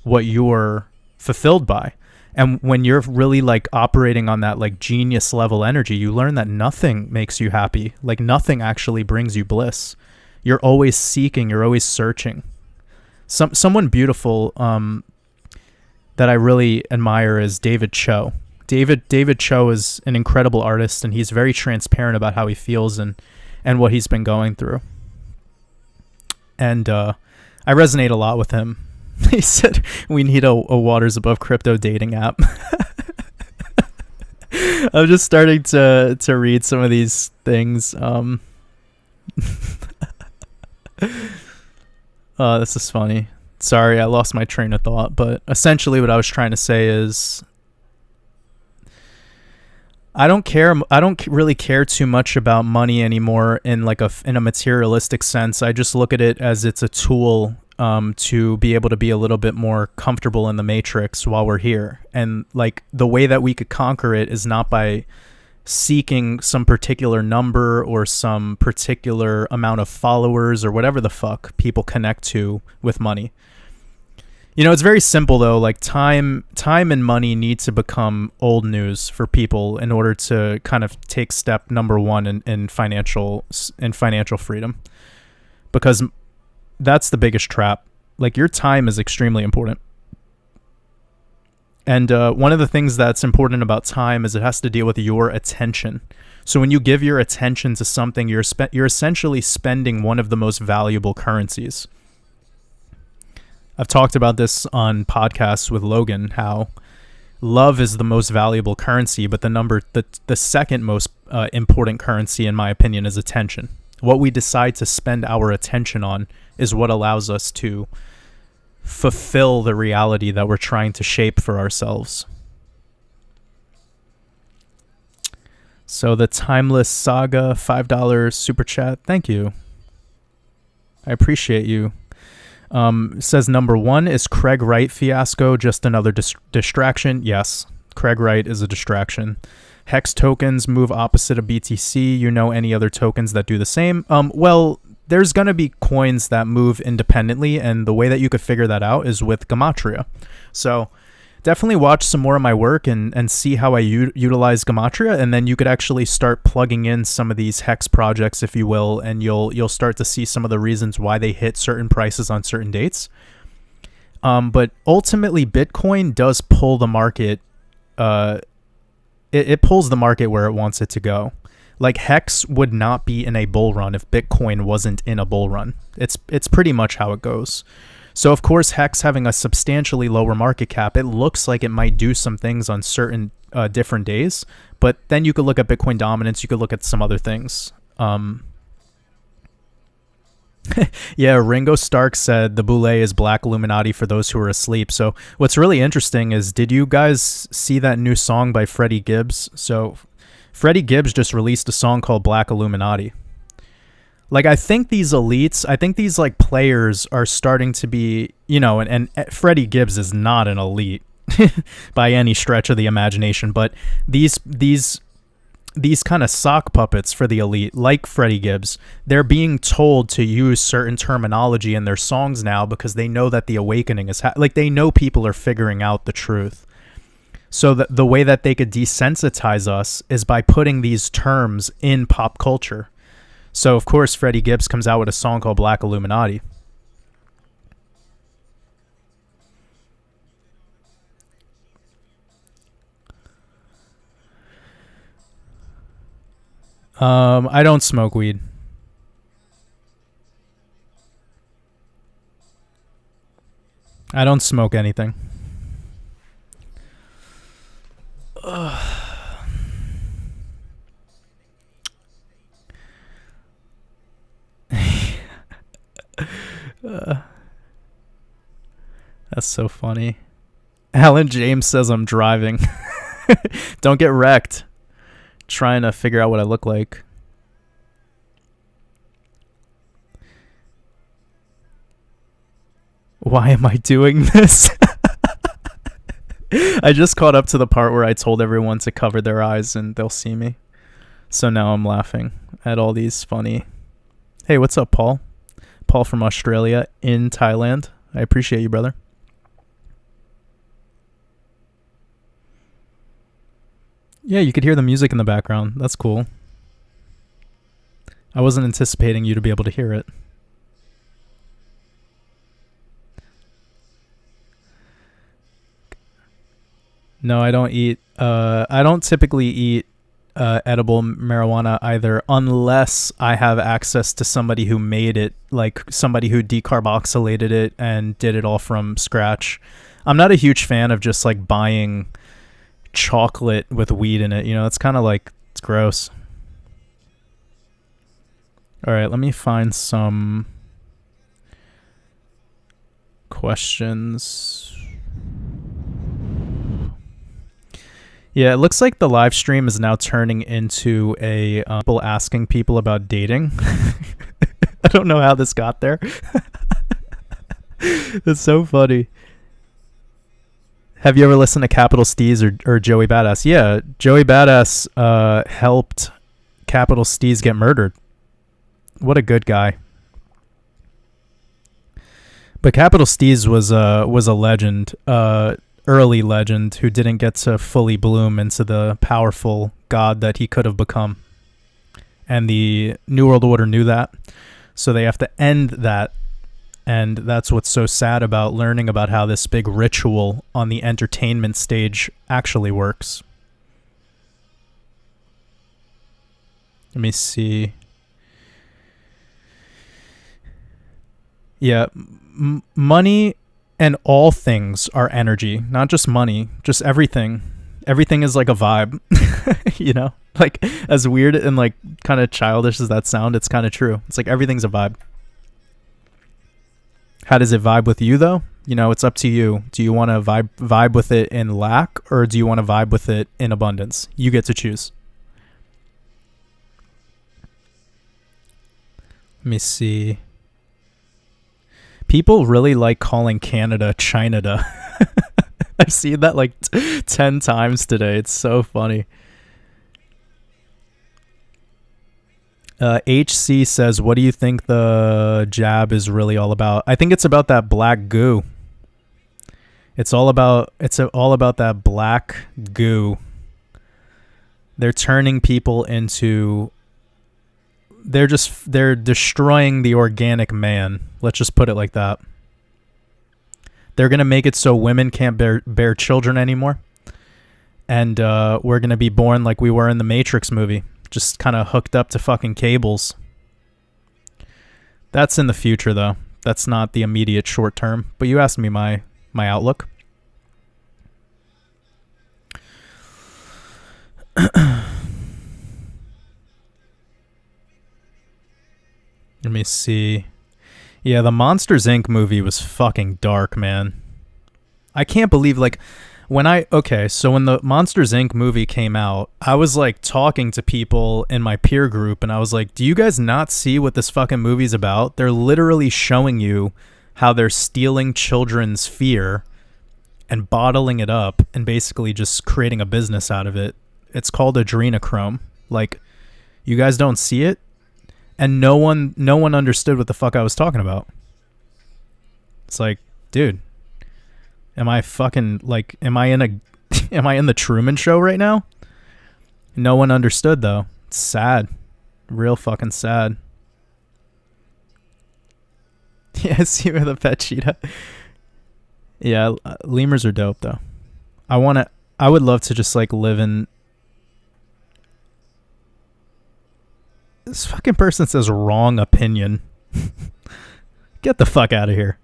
Speaker 1: what you're fulfilled by. And when you're really like operating on that like genius level energy, you learn that nothing makes you happy. Like nothing actually brings you bliss. You're always seeking, you're always searching. Someone beautiful that I really admire is David Cho. David Cho is an incredible artist, and he's very transparent about how he feels and what he's been going through. And I resonate a lot with him. He said we need a WatersAbove crypto dating app. I'm just starting to read some of these things. This is funny. Sorry, I lost my train of thought, but essentially what I was trying to say is I don't really care too much about money anymore in a materialistic sense. I just look at it as it's a tool to be able to be a little bit more comfortable in the matrix while we're here. And like the way that we could conquer it is not by seeking some particular number or some particular amount of followers or whatever the fuck people connect to with money. You know, it's very simple though. Like time and money need to become old news for people in order to kind of take step number one in financial freedom, because that's the biggest trap. Like your time is extremely important. And one of the things that's important about time is it has to deal with your attention. So when you give your attention to something, you're essentially spending one of the most valuable currencies. I've talked about this on podcasts with Logan, how love is the most valuable currency, but the second most important currency, in my opinion, is attention. What we decide to spend our attention on is what allows us to fulfill the reality that we're trying to shape for ourselves. So the Timeless Saga, $5 super chat. Thank you. I appreciate you. Says number 1, is Craig Wright fiasco just another distraction? Yes, Craig Wright is a distraction. Hex tokens move opposite of BTC. You know any other tokens that do the same? Well, there's going to be coins that move independently, and the way that you could figure that out is with Gematria. So definitely watch some more of my work and see how I utilize Gematria, and then you could actually start plugging in some of these hex projects, if you will, and you'll start to see some of the reasons why they hit certain prices on certain dates. But ultimately, Bitcoin does pull the market. It pulls the market where it wants it to go. Like, Hex would not be in a bull run if Bitcoin wasn't in a bull run. It's pretty much how it goes. So, of course, Hex having a substantially lower market cap, it looks like it might do some things on certain different days. But then you could look at Bitcoin dominance. You could look at some other things. Yeah, Ringo Stark said the boule is Black Illuminati for those who are asleep. So what's really interesting is, did you guys see that new song by Freddie Gibbs? So Freddie Gibbs just released a song called Black Illuminati. Like, I think these elites, I think these like players are starting to be, you know, and Freddie Gibbs is not an elite by any stretch of the imagination, but these kind of sock puppets for the elite, like Freddie Gibbs, they're being told to use certain terminology in their songs now because they know that the awakening is like, they know people are figuring out the truth. So the way that they could desensitize us is by putting these terms in pop culture. So, of course, Freddie Gibbs comes out with a song called Black Illuminati. I don't smoke weed. I don't smoke anything. That's so funny. Alan James says I'm driving. Don't get wrecked. Trying to figure out what I look like. Why am I doing this? I just caught up to the part where I told everyone to cover their eyes and they'll see me. So now I'm laughing at all these funny... Hey, what's up, Paul? Paul from Australia in Thailand. I appreciate you, brother. Yeah, you could hear the music in the background. That's cool. I wasn't anticipating you to be able to hear it. No, I don't eat. I don't typically eat edible marijuana either, unless I have access to somebody who made it, like somebody who decarboxylated it and did it all from scratch. I'm not a huge fan of just like buying chocolate with weed in it. You know, it's kind of like, it's gross. All right, let me find some questions. Yeah, it looks like the live stream is now turning into a people asking people about dating. I don't know how this got there. It's so funny. Have you ever listened to Capital Steez or Joey Badass? Yeah, Joey Badass helped Capital Steez get murdered. What a good guy. But Capital Steez was a legend. Early legend who didn't get to fully bloom into the powerful god that he could have become. And the New World Order knew that. So they have to end that. And that's what's so sad about learning about how this big ritual on the entertainment stage actually works. Let me see. Yeah, money... And all things are energy, not just money, just everything. Everything is like a vibe, you know? Like, as weird and like kind of childish as that sound, it's kind of true. It's like everything's a vibe. How does it vibe with you, though? You know, it's up to you. Do you want to vibe with it in lack, or do you want to vibe with it in abundance? You get to choose. Let me see. People really like calling Canada China. I've seen that like 10 times today. It's so funny. HC says, what do you think the jab is really all about? I think it's about that black goo. It's all about that black goo. They're turning people into they're destroying the organic man. Let's just put it like that. They're going to make it so women can't bear children anymore. And we're going to be born like we were in the Matrix movie, just kind of hooked up to fucking cables. That's in the future, though. That's not the immediate short term. But you asked me my outlook. Let me see. Yeah, the Monsters Inc. movie was fucking dark, man. I can't believe, like, so when the Monsters Inc. movie came out, I was, like, talking to people in my peer group, and I was like, do you guys not see what this fucking movie's about? They're literally showing you how they're stealing children's fear and bottling it up and basically just creating a business out of it. It's called adrenochrome. Like, you guys don't see it? And no one understood what the fuck I was talking about. It's like, dude, am I in the Truman Show right now? No one understood, though. It's sad. Real fucking sad. Yeah, see with a pet cheetah. Yeah, lemurs are dope, though. I would love to just, like, live in... This fucking person says wrong opinion. Get the fuck out of here.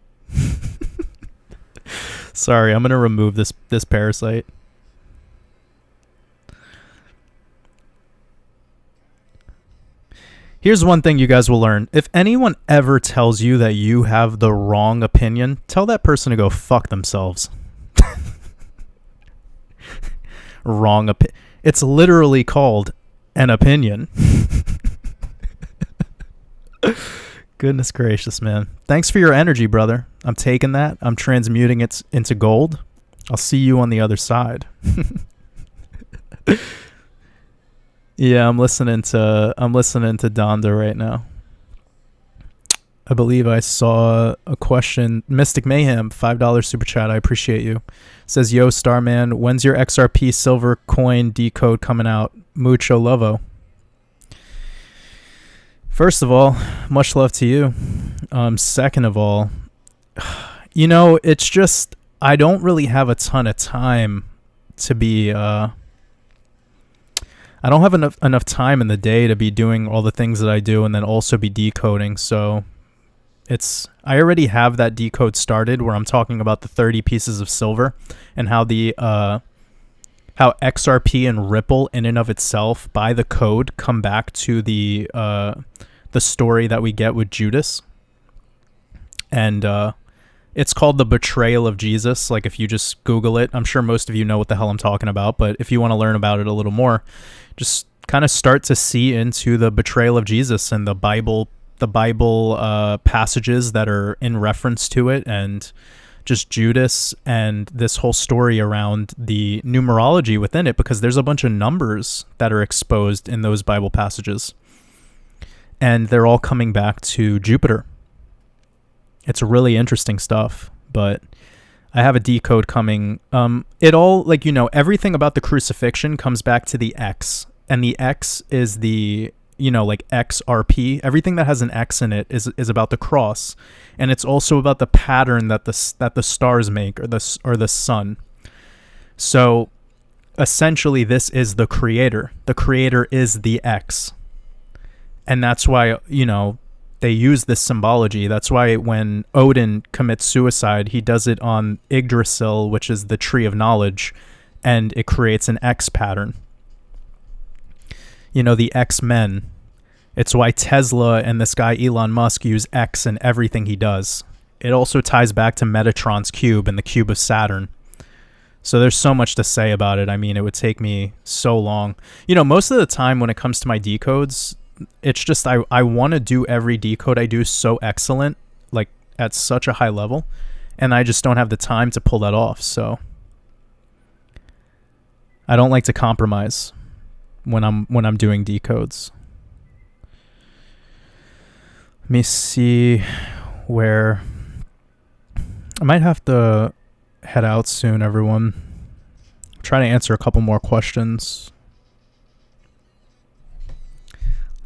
Speaker 1: Sorry, I'm going to remove this parasite. Here's one thing you guys will learn. If anyone ever tells you that you have the wrong opinion, tell that person to go fuck themselves. Wrong opinion. It's literally called an opinion. Goodness gracious, man. Thanks for your energy, brother. I'm taking that. I'm transmuting it into gold. I'll see you on the other side. Yeah, I'm listening to Donda right now. I believe I saw a question. Mystic Mayhem, $5 super chat. I appreciate you. Says, yo, Starman, when's your XRP silver coin decode coming out? Mucho lovo. First of all, much love to you. Second of all, it's just, I don't really have a ton of time to be, I don't have enough time in the day to be doing all the things that I do and then also be decoding. So I already have that decode started where I'm talking about the 30 pieces of silver and how how XRP and Ripple in and of itself by the code come back to the story that we get with Judas. And it's called the betrayal of Jesus. Like, if you just Google it, I'm sure most of you know what the hell I'm talking about, but if you want to learn about it a little more, just kind of start to see into the betrayal of Jesus and the Bible passages that are in reference to it, and just Judas and this whole story around the numerology within it, because there's a bunch of numbers that are exposed in those Bible passages. And they're all coming back to Jupiter. It's really interesting stuff, but I have a decode coming. It all, like, everything about the crucifixion comes back to the X. And the X is the, like XRP. Everything that has an X in it is about the cross. And it's also about the pattern that the stars make, or the sun. So essentially this is the creator. The creator is the X. And that's why, they use this symbology. That's why when Odin commits suicide, he does it on Yggdrasil, which is the tree of knowledge, and it creates an X pattern. The X-Men. It's why Tesla and this guy Elon Musk use X in everything he does. It also ties back to Metatron's cube and the cube of Saturn. So there's so much to say about it. I mean, it would take me so long. Most of the time when it comes to my decodes, it's just I want to do every decode I do so excellent, like at such a high level, and I just don't have the time to pull that off. So I don't like to compromise when I'm doing decodes. Let me see where I might have to head out soon, everyone. Try to answer a couple more questions.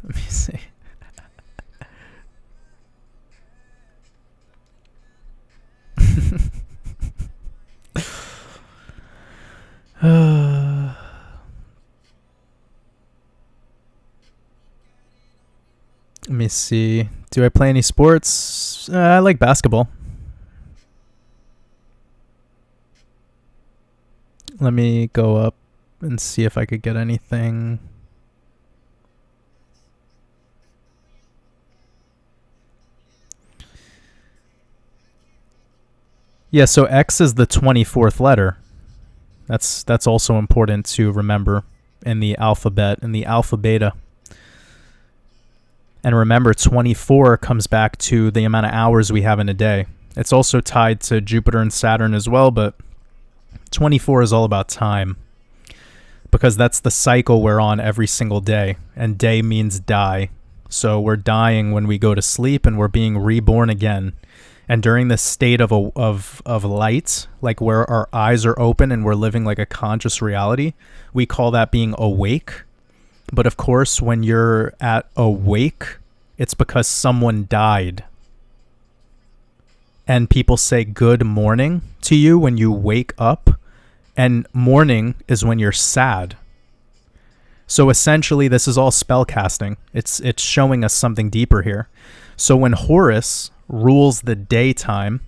Speaker 1: Let me see. Let me see. Do I play any sports? I like basketball. Let me go up and see if I could get anything. Yeah, so X is the 24th letter. That's also important to remember in the alphabet, in the alpha beta. And remember, 24 comes back to the amount of hours we have in a day. It's also tied to Jupiter and Saturn as well, but 24 is all about time, because that's the cycle we're on every single day, and day means die. So we're dying when we go to sleep, and we're being reborn again. And during this state of light, like where our eyes are open and we're living like a conscious reality, we call that being awake. But of course, when you're at awake, it's because someone died. And people say good morning to you when you wake up. And morning is when you're sad. So essentially, this is all spell casting. It's showing us something deeper here. So when Horus rules the daytime,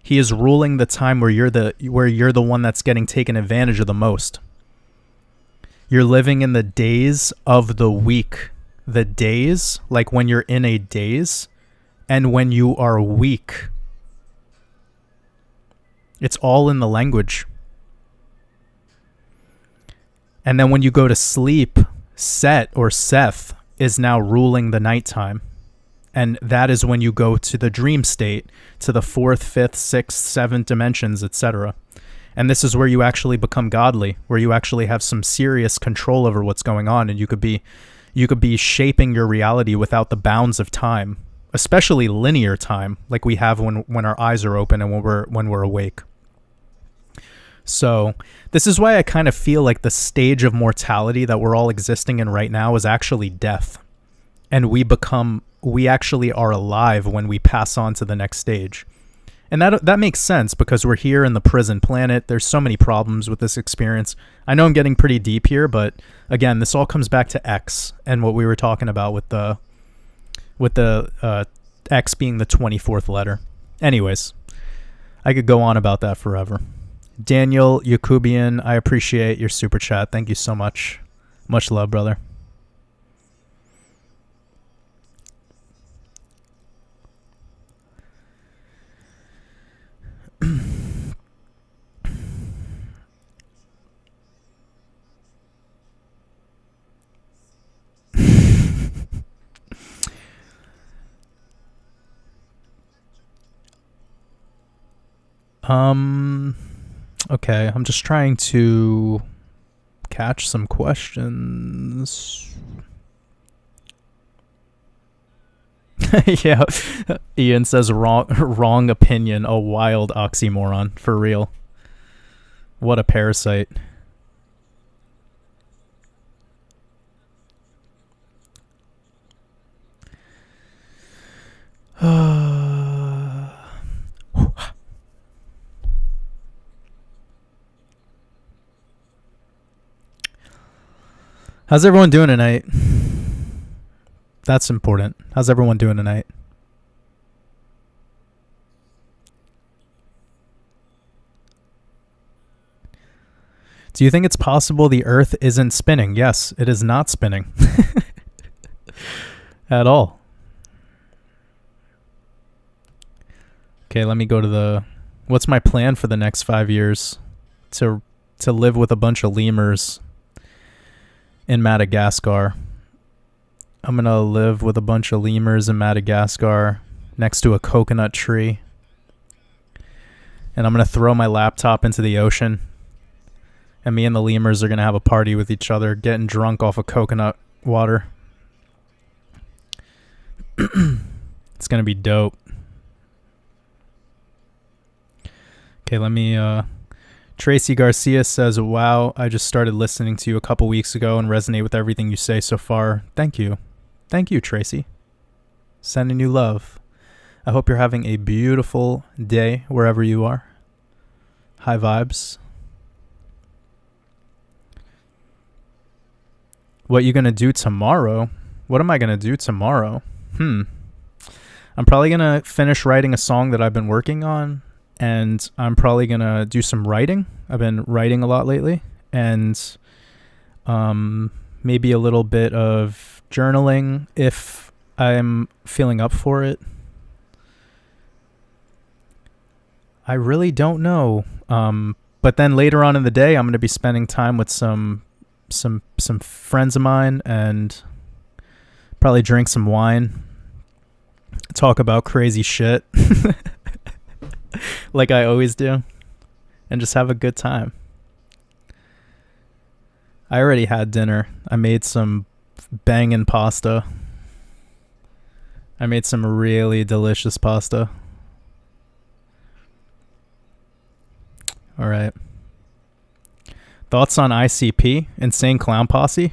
Speaker 1: he is ruling the time where you're the one that's getting taken advantage of the most. You're living in the days of the week. The days, like when you're in a daze, and when you are weak. It's all in the language. And then when you go to sleep, Set or Seth is now ruling the nighttime. And that is when you go to the dream state, to the 4th, 5th, 6th, 7th dimensions, etc. And this is where you actually become godly, where you actually have some serious control over what's going on, and you could be shaping your reality without the bounds of time, especially linear time, like we have when our eyes are open and when we're awake. So this is why I kind of feel like the stage of mortality that we're all existing in right now is actually death. And we actually are alive when we pass on to the next stage. And that makes sense, because we're here in the prison planet. There's so many problems with this experience. I know I'm getting pretty deep here, but again, this all comes back to X and what we were talking about with the X being the 24th letter. Anyways, I could go on about that forever. Daniel Yakubian, I appreciate your super chat. Thank you so much. Much love, brother. Okay, I'm just trying to catch some questions. Yeah, Ian says wrong opinion, a wild oxymoron, for real. What a parasite. How's everyone doing tonight? That's important. How's everyone doing tonight? Do you think it's possible the Earth isn't spinning? Yes, it is not spinning. At all. Okay, let me go to what's my plan for the next 5 years? To live with a bunch of lemurs in Madagascar. I'm going to live with a bunch of lemurs in Madagascar next to a coconut tree. And I'm going to throw my laptop into the ocean. And me and the lemurs are going to have a party with each other, getting drunk off of coconut water. It's going to be dope. Okay, let me Tracy Garcia says, "Wow, I just started listening to you a couple weeks ago and resonate with everything you say so far. Thank you. Thank you, Tracy. Sending you love. I hope you're having a beautiful day wherever you are. High vibes. What you gonna do tomorrow? What am I gonna do tomorrow? I'm probably gonna finish writing a song that I've been working on, and I'm probably gonna do some writing. I've been writing a lot lately, and maybe a little bit of journaling if I'm feeling up for it. I really don't know. But then later on in the day, I'm going to be spending time with some friends of mine and probably drink some wine, talk about crazy shit like I always do, and just have a good time. I already had dinner. I made some bangin' pasta. I made some really delicious pasta. All right. Thoughts on ICP, Insane Clown Posse?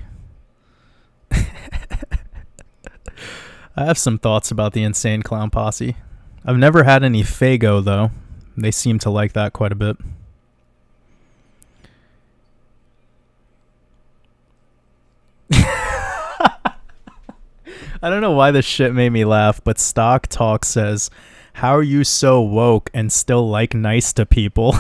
Speaker 1: I have some thoughts about the Insane Clown Posse. I've never had any Fago, though. They seem to like that quite a bit. I don't know why this shit made me laugh, but Stock Talk says, "How are you so woke and still like nice to people?"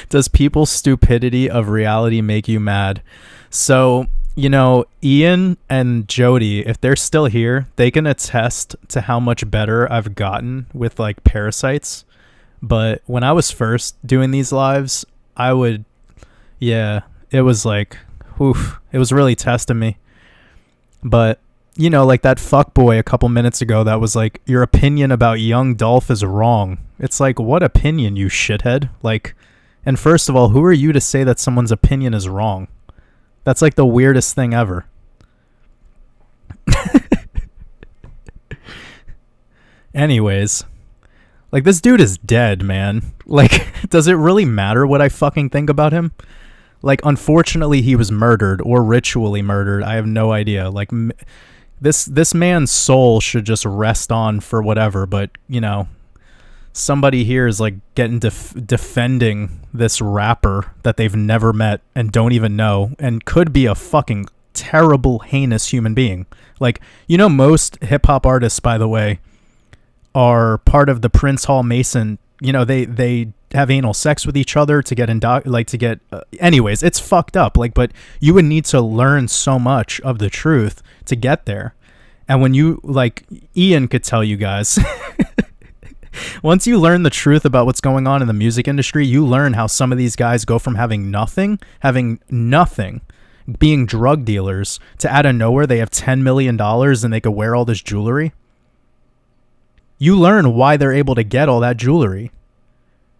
Speaker 1: Does people's stupidity of reality make you mad? So, Ian and Jody, if they're still here, they can attest to how much better I've gotten with like parasites. But when I was first doing these lives, it was like, it was really testing me. But, like that fuckboy a couple minutes ago that was like, your opinion about young Dolph is wrong. It's like, what opinion, you shithead? Like, and first of all, who are you to say that someone's opinion is wrong? That's like the weirdest thing ever. Anyways, like this dude is dead, man. Like, does it really matter what I fucking think about him? Like, unfortunately, he was murdered or ritually murdered. I have no idea. Like, this man's soul should just rest on for whatever, but, somebody here is like getting defending this rapper that they've never met and don't even know and could be a fucking terrible, heinous human being. Like, most hip-hop artists, by the way, are part of the Prince Hall Mason. They have anal sex with each other to get anyways, it's fucked up. Like, but you would need to learn so much of the truth to get there. And when you, like, Ian could tell you guys, once you learn the truth about what's going on in the music industry, you learn how some of these guys go from having nothing, being drug dealers, to out of nowhere they have $10 million and they could wear all this jewelry. You learn why they're able to get all that jewelry.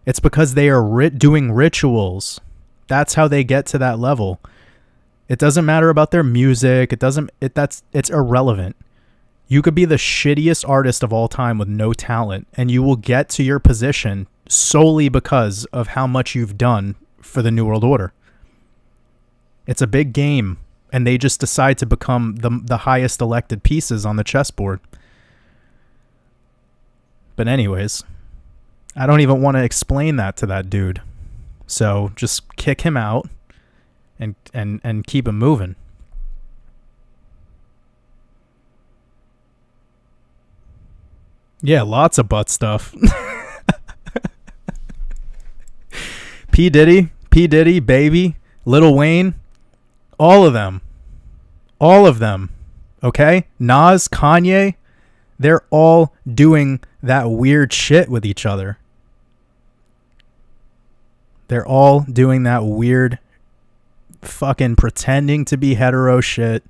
Speaker 1: It's because they are doing rituals. That's how they get to that level. It doesn't matter about their music. It's irrelevant. You could be the shittiest artist of all time with no talent, and you will get to your position solely because of how much you've done for the New World Order. It's a big game, and they just decide to become the highest elected pieces on the chessboard. But anyways, I don't even want to explain that to that dude. So just kick him out and keep him moving. Yeah, lots of butt stuff. P. Diddy, Baby, Lil Wayne, all of them. Okay? Nas, Kanye, they're all doing that weird shit with each other. They're all doing that weird fucking pretending to be hetero shit.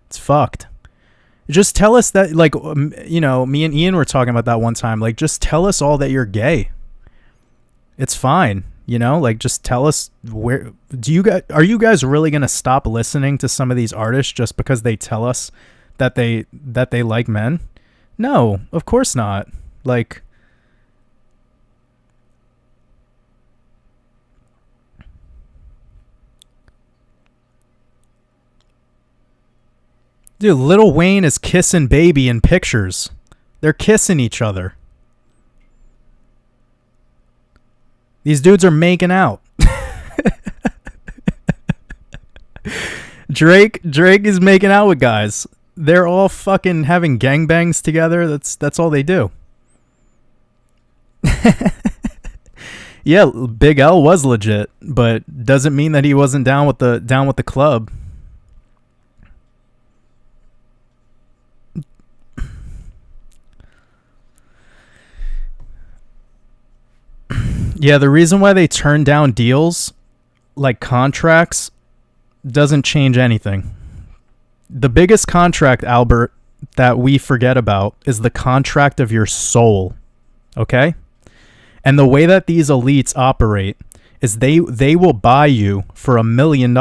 Speaker 1: It's fucked. Just tell us that, like, me and Ian were talking about that one time. Like, just tell us all that you're gay. It's fine. Like, just tell us are you guys really going to stop listening to some of these artists just because they tell us that they like men? No, of course not. Like, Dude, Lil Wayne is kissing Baby in pictures. They're kissing each other. These dudes are making out. Drake is making out with guys. They're all fucking having gangbangs together. That's all they do. Yeah, Big L was legit, but doesn't mean that he wasn't down with the club. Yeah, the reason why they turn down deals like contracts doesn't change anything. The biggest contract, Albert, that we forget about is the contract of your soul. Okay? And the way that these elites operate is they will buy you for $1 million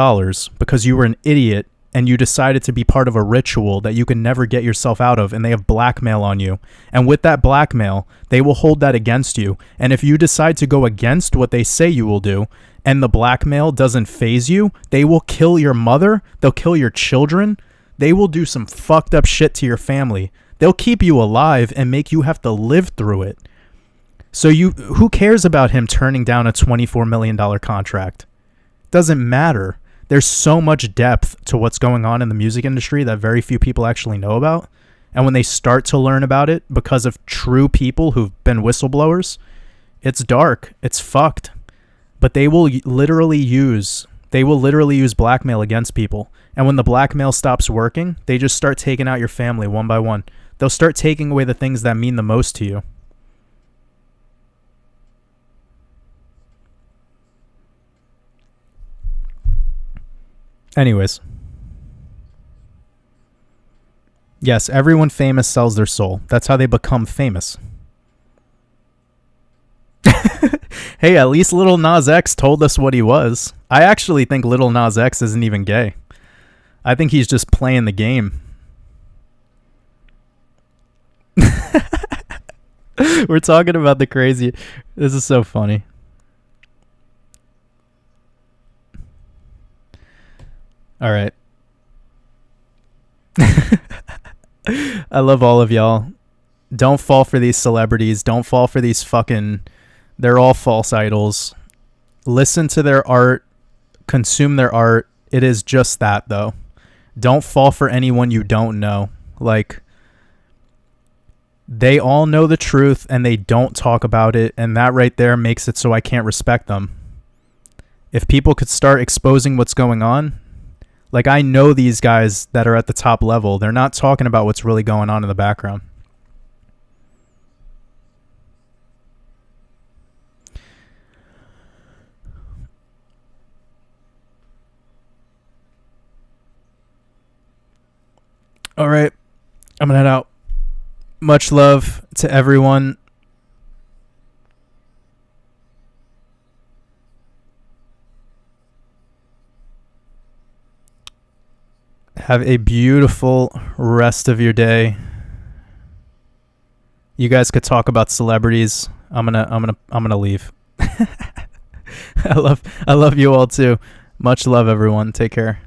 Speaker 1: because you were an idiot and you decided to be part of a ritual that you can never get yourself out of, and they have blackmail on you. And with that blackmail, they will hold that against you. And if you decide to go against what they say you will do, and the blackmail doesn't faze you, they will kill your mother, they'll kill your children, they will do some fucked up shit to your family. They'll keep you alive and make you have to live through it. So who cares about him turning down a $24 million contract? Doesn't matter. There's so much depth to what's going on in the music industry that very few people actually know about. And when they start to learn about it because of true people who've been whistleblowers, it's dark. It's fucked. But they will literally use blackmail against people. And when the blackmail stops working, they just start taking out your family one by one. They'll start taking away the things that mean the most to you. Anyways. Yes, everyone famous sells their soul. That's how they become famous. Hey, at least Lil Nas X told us what he was. I actually think Lil Nas X isn't even gay. I think he's just playing the game. We're talking about the crazy... This is so funny. All right. I love all of y'all. Don't fall for these celebrities. Don't fall for these fucking... They're all false idols. Listen to their art. Consume their art. It is just that, though. Don't fall for anyone you don't know. Like, they all know the truth and they don't talk about it, and that right there makes it so I can't respect them. If people could start exposing what's going on, like, I know these guys that are at the top level, they're not talking about what's really going on in the background. All right, I'm gonna head out. Much love to everyone. Have a beautiful rest of your day. You guys could talk about celebrities. I'm gonna leave. I love you all too. Much love, everyone. Take care.